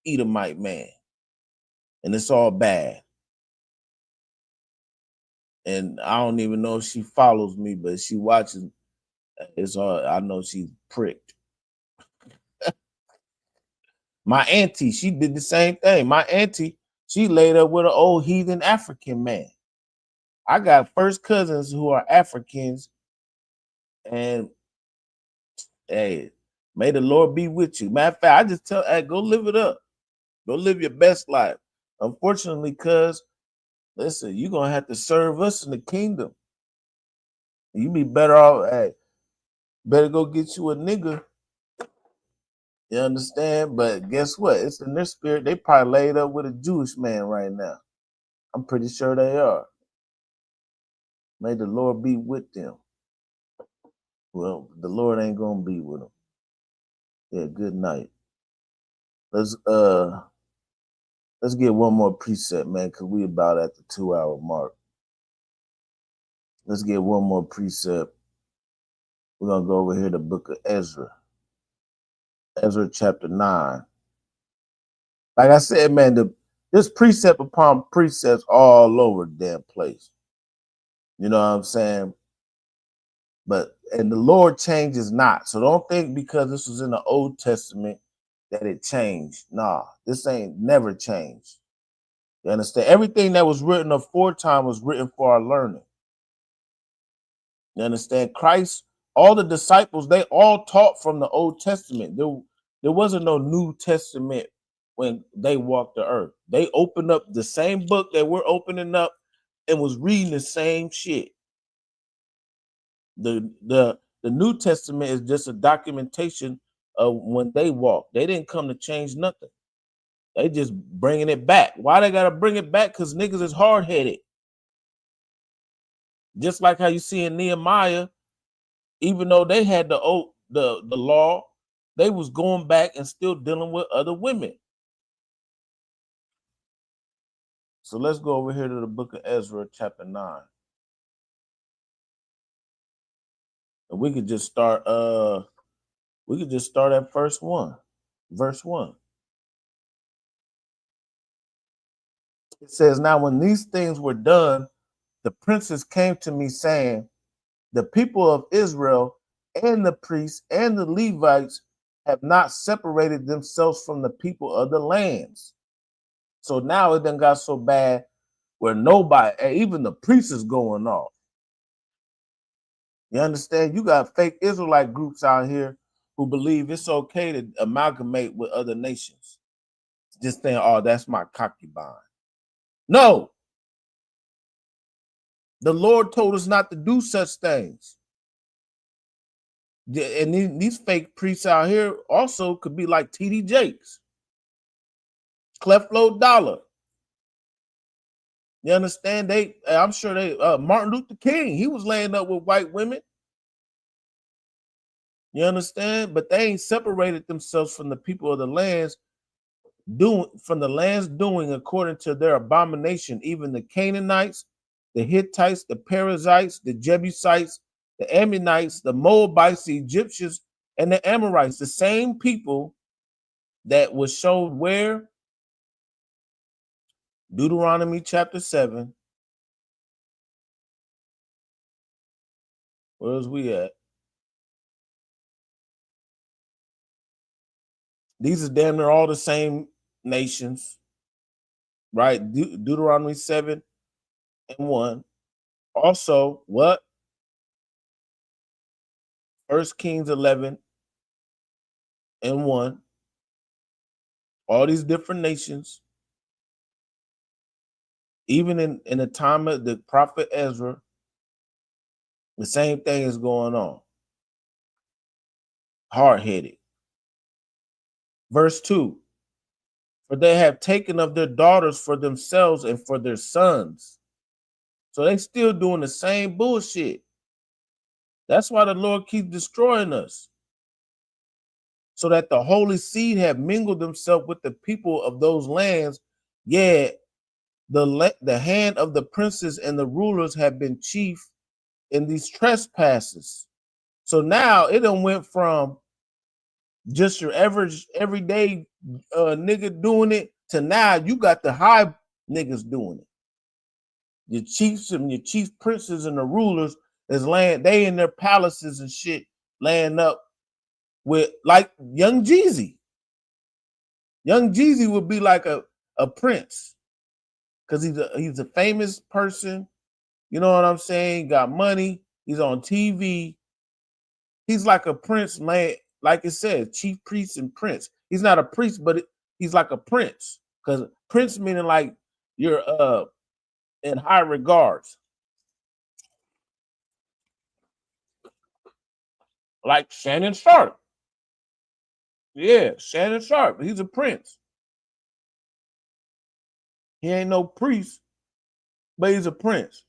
Edomite man. And it's all bad. And I don't even know if she follows me, but she watches. It's all, I know she's pricked. My auntie, she did the same thing. My auntie, she laid up with an old heathen African man. I got first cousins who are Africans, and hey, may the Lord be with you. Matter of fact, I just tell, hey, go live it up. Go live your best life. Unfortunately, cuz, listen, you're going to have to serve us in the kingdom. You be better off, hey, better go get you a nigga. You understand? But guess what? It's in their spirit. They probably laid up with a Jewish man right now. I'm pretty sure they are. May the Lord be with them. Well, the Lord ain't gonna be with them. Yeah, good night. Let's get one more precept, man, because we about at the 2-hour mark. Let's get one more precept. We're gonna go over here to the book of Ezra. Ezra chapter 9. Like I said, man, this precept upon precepts all over the damn place. You know what I'm saying? And the Lord changes not. So don't think because this was in the Old Testament that it changed. Nah, this ain't never changed. You understand? Everything that was written aforetime was written for our learning. You understand? Christ, all the disciples, they all taught from the Old Testament. There wasn't no New Testament when they walked the earth. They opened up the same book that we're opening up and was reading the same shit. The New Testament is just a documentation of when they walked. They didn't come to change nothing. They just bringing it back. Why they gotta bring it back? Because niggas is hard-headed. Just like how you see in Nehemiah, even though they had the law, they was going back and still dealing with other women. So let's go over here to the book of Ezra, chapter 9. And we could just start at verse 1. It says, now when these things were done, the princes came to me saying, the people of Israel and the priests and the Levites have not separated themselves from the people of the lands. So now it done got so bad where nobody, even the priest is going off. You understand? You got fake Israelite groups out here who believe it's okay to amalgamate with other nations. Just saying, oh, that's my concubine. No. The Lord told us not to do such things. And these fake priests out here also could be like T.D. Jakes, Cleflo Dollar. You understand? I'm sure Martin Luther King, he was laying up with white women. You understand? But they ain't separated themselves from the people of the lands, doing according to their abomination, even the Canaanites, the Hittites, the Perizzites, the Jebusites, the Ammonites, the Moabites, the Egyptians, and the Amorites, the same people that was showed where? Deuteronomy chapter 7. Where's we at? These are damn near all the same nations, right? Deuteronomy 7 and 1. Also, what? 1 Kings 11 and 1. All these different nations. Even in the time of the prophet Ezra, the same thing is going on. Hard-headed. Verse 2. For they have taken of their daughters for themselves and for their sons. So they still doing the same bullshit. That's why the Lord keeps destroying us. So that the holy seed have mingled themselves with the people of those lands. Yet the hand of the princes and the rulers have been chief in these trespasses. So now it done went from just your average everyday nigga doing it to now you got the high niggas doing it. Your chiefs and your chief princes and the rulers is laying, they in their palaces and shit, laying up with like Young Jeezy. Young Jeezy would be like a prince because he's a famous person. You know what I'm saying? Got money. He's on TV. He's like a prince, man. Like it says, chief priest and prince. He's not a priest, but he's like a prince. Because prince meaning like you're in high regards. Like Shannon Sharp. Yeah, Shannon Sharp. He's a prince. He ain't no priest, but he's a prince.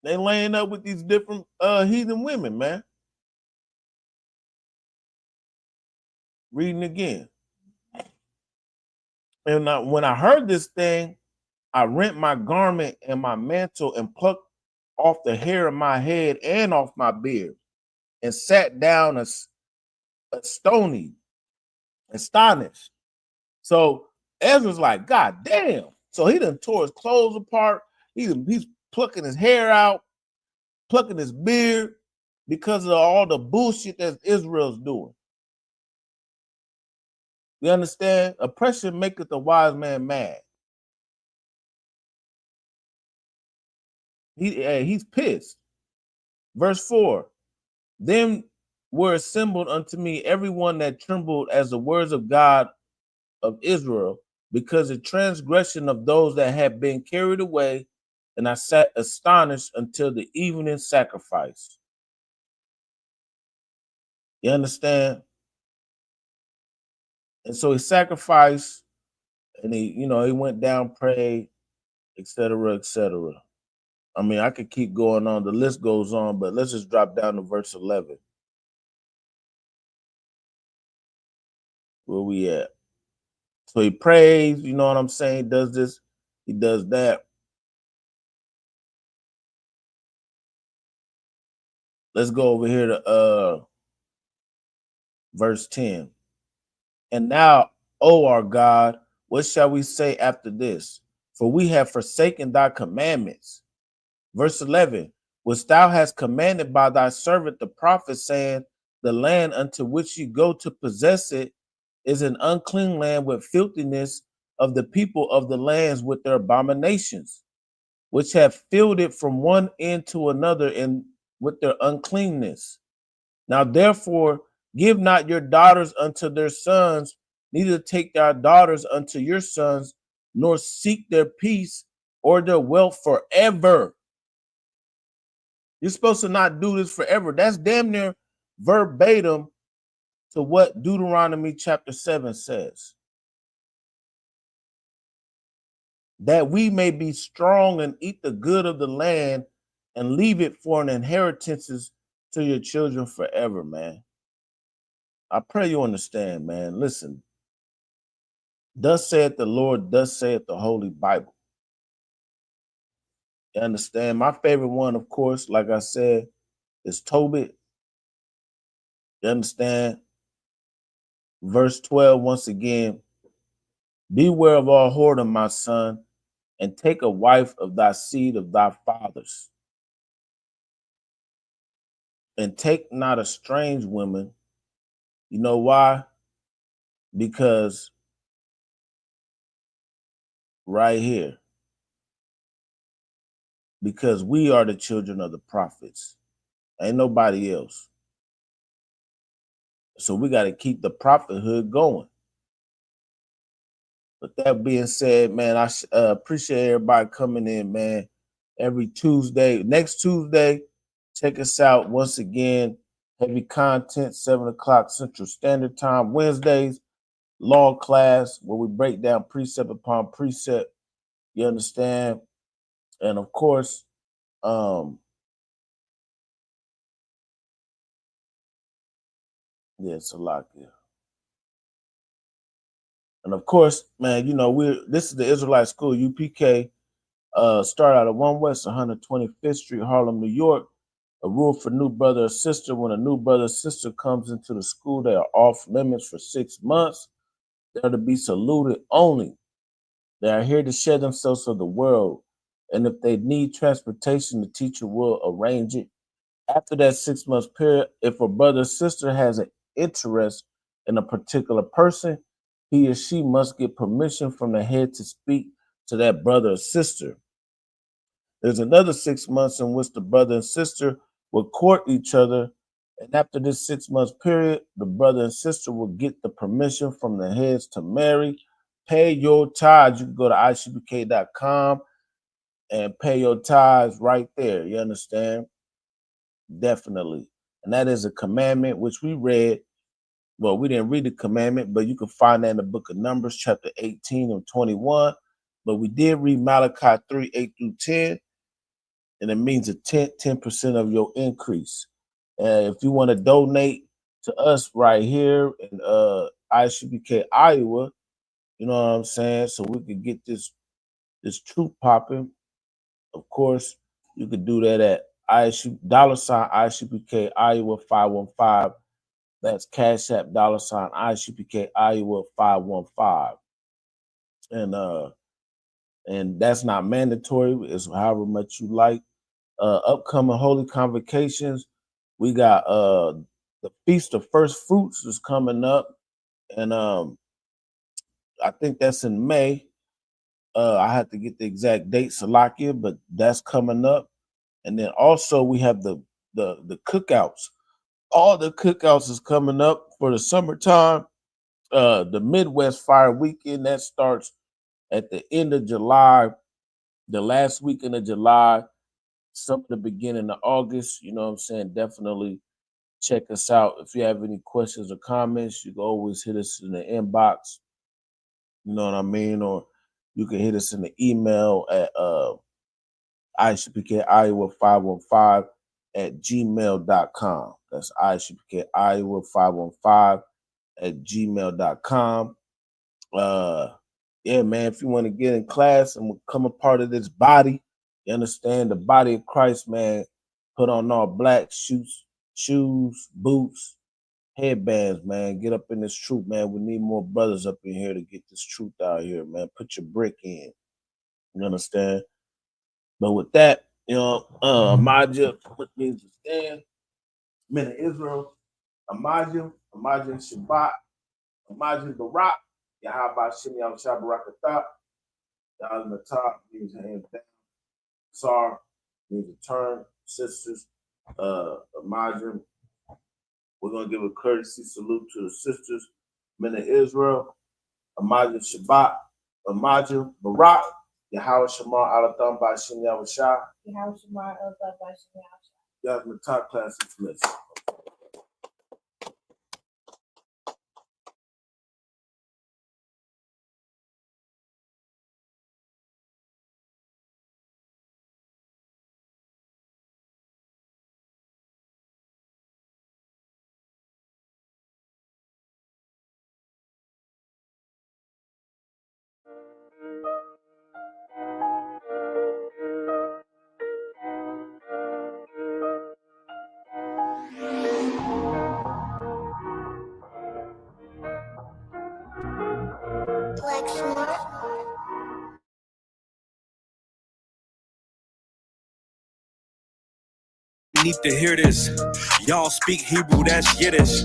They laying up with these different heathen women, man. Reading again. And when I heard this thing, I rent my garment and my mantle and plucked off the hair of my head and off my beard and sat down astonished. So Ezra's like, God damn. So he done tore his clothes apart. He's plucking his hair out, plucking his beard because of all the bullshit that Israel's doing. You understand? Oppression maketh a wise man mad. He's pissed. Verse 4. Then were assembled unto me everyone that trembled as the words of God of Israel, because the transgression of those that had been carried away, and I sat astonished until the evening sacrifice. You understand? And so he sacrificed, and he went down, prayed, etc., etc. I mean, I could keep going on. The list goes on, but let's just drop down to verse 11. Where we at? So he prays, you know what I'm saying? Does this, he does that. Let's go over here to verse 10. And now, O our God, what shall we say after this? For we have forsaken thy commandments. Verse 11, which thou hast commanded by thy servant the prophet, saying, the land unto which you go to possess it is an unclean land with filthiness of the people of the lands with their abominations, which have filled it from one end to another and with their uncleanness. Now therefore give not your daughters unto their sons, neither take thy daughters unto your sons, nor seek their peace or their wealth forever. You're supposed to not do this forever. That's damn near verbatim to what Deuteronomy chapter 7 says. That we may be strong and eat the good of the land and leave it for an inheritance to your children forever, man. I pray you understand, man. Listen, thus saith the Lord, thus saith the Holy Bible. You understand? My favorite one, of course, like I said, is Tobit. You understand? Verse 12, once again, beware of all whoredom, my son, and take a wife of thy seed of thy fathers. And take not a strange woman. You know why? Because right here, because we are the children of the prophets. Ain't nobody else. So we got to keep the prophethood going. With that being said, man, I appreciate everybody coming in, man. Every Tuesday, next Tuesday, check us out once again. Heavy content, 7 o'clock Central Standard Time. Wednesdays, law class, where we break down precept upon precept. You understand? And of course, it's a lot there. And of course, man, you know, this is the Israelite School, UPK. Start out at 1 West 125th Street, Harlem, New York. A rule for new brother or sister: when a new brother or sister comes into the school, they are off limits for 6 months. They're to be saluted only. They are here to share themselves with the world. And if they need transportation, the teacher will arrange it. After that 6 month period, if a brother or sister has an interest in a particular person, he or she must get permission from the head to speak to that brother or sister. There's another 6 months in which the brother and sister will court each other. And after this 6 month period, the brother and sister will get the permission from the heads to marry. Pay your tithes. You can go to icbk.com and pay your tithes right there. You understand? Definitely. And that is a commandment which we read. Well, we didn't read the commandment, but you can find that in the book of Numbers, chapter 18 and 21. But we did read Malachi 3, 8 through 10. And it means a 10% of your increase. If you want to donate to us right here in ICBK, Iowa, you know what I'm saying? So we could get this troop popping. Of course, you could do that at $ICBK Iowa 515. That's Cash App $ICBK Iowa 515. And that's not mandatory. It's however much you like. Upcoming holy convocations, we got the Feast of First Fruits is coming up, and I think that's in May. I have to get the exact date, Salakia, but that's coming up. And then also we have the cookouts. All the cookouts is coming up for the summertime. The Midwest Fire Weekend, that starts at the end of July, the last weekend of July, some of the beginning of August. You know what I'm saying? Definitely check us out. If you have any questions or comments, you can always hit us in the inbox. You know what I mean? Or you can hit us in the email at ICBK Iowa 515 at gmail.com. That's ICBK Iowa 515 at gmail.com. Yeah, man, if you want to get in class and become a part of this body, you understand, the body of Christ, man, put on all black shoes, boots, headbands, man. Get up in this truth, man. We need more brothers up in here to get this truth out here, man. Put your brick in. You understand? But with that, you know, Amajah, what means to stand, men of Israel, Amajah Shabbat, Amajah Barak, Yahabah Shimi Al Shabarakatah, Yah in the top means hands down. Sar means to turn, sisters, Amajah. We're going to give a courtesy salute to the sisters, men of Israel, Amajah Shabbat, Amajah Barak, Yahweh Shema Alatham Bashim Yahushua. Yahweh Shema Alatham Bashim Yahushua. Yahweh in the top class dismissed. Need to hear this. Y'all speak Hebrew, that's Yiddish.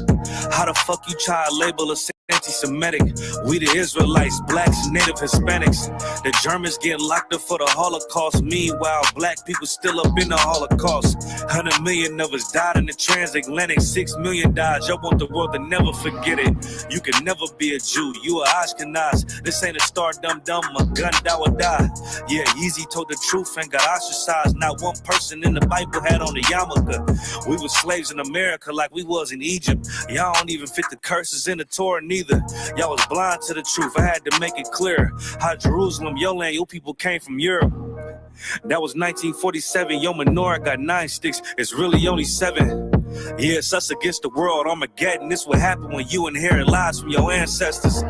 How the fuck you try to label us anti-Semitic? We the Israelites, blacks, native Hispanics. The Germans getting locked up for the Holocaust. Meanwhile, black people still up in the Holocaust. 100 million of us died in the transatlantic. 6 million died. Y'all want the world to never forget it. You can never be a Jew. You a Ashkenaz. This ain't a star dumb a gun that would die. Yeah, Yeezy told the truth and got ostracized. Not one person in the Bible had on the yarmulke. We were slaves in America like we was in Egypt. Y'all don't even fit the curses in the Torah neither. Y'all was blind to the truth. I had to make it clear how Jerusalem, your land, your people came from Europe. That was 1947. Your menorah got 9 sticks. It's really only 7. Yeah, it's us against the world. Armageddon. This what happened when you inherit lies from your ancestors.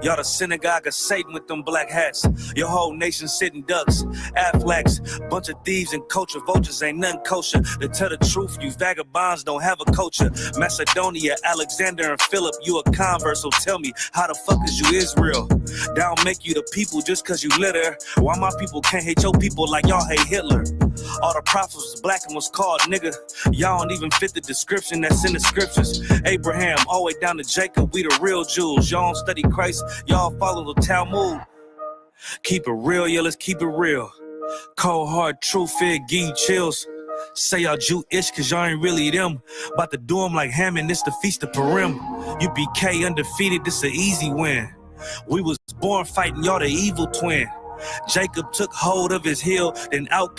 Y'all the synagogue of Satan with them black hats. Your whole nation sitting ducks, Aflacs, bunch of thieves and culture vultures ain't nothing kosher. To tell the truth, you vagabonds don't have a culture. Macedonia, Alexander and Philip, you a convert, so tell me, how the fuck is you Israel? That don't make you the people just cause you litter. Why my people can't hate your people like y'all hate Hitler? All the prophets was black and was called nigga. Y'all don't even fit the description that's in the scriptures. Abraham, all the way down to Jacob, we the real Jews. Y'all don't study Christ, y'all follow the Talmud. Keep it real, yeah, let's keep it real. Cold hard truth, it give you chills. Say y'all Jewish cause y'all ain't really them. About to do them like Hammond, it's the Feast of Purim. You BK undefeated, this an easy win. We was born fighting, y'all the evil twin. Jacob took hold of his heel, then out came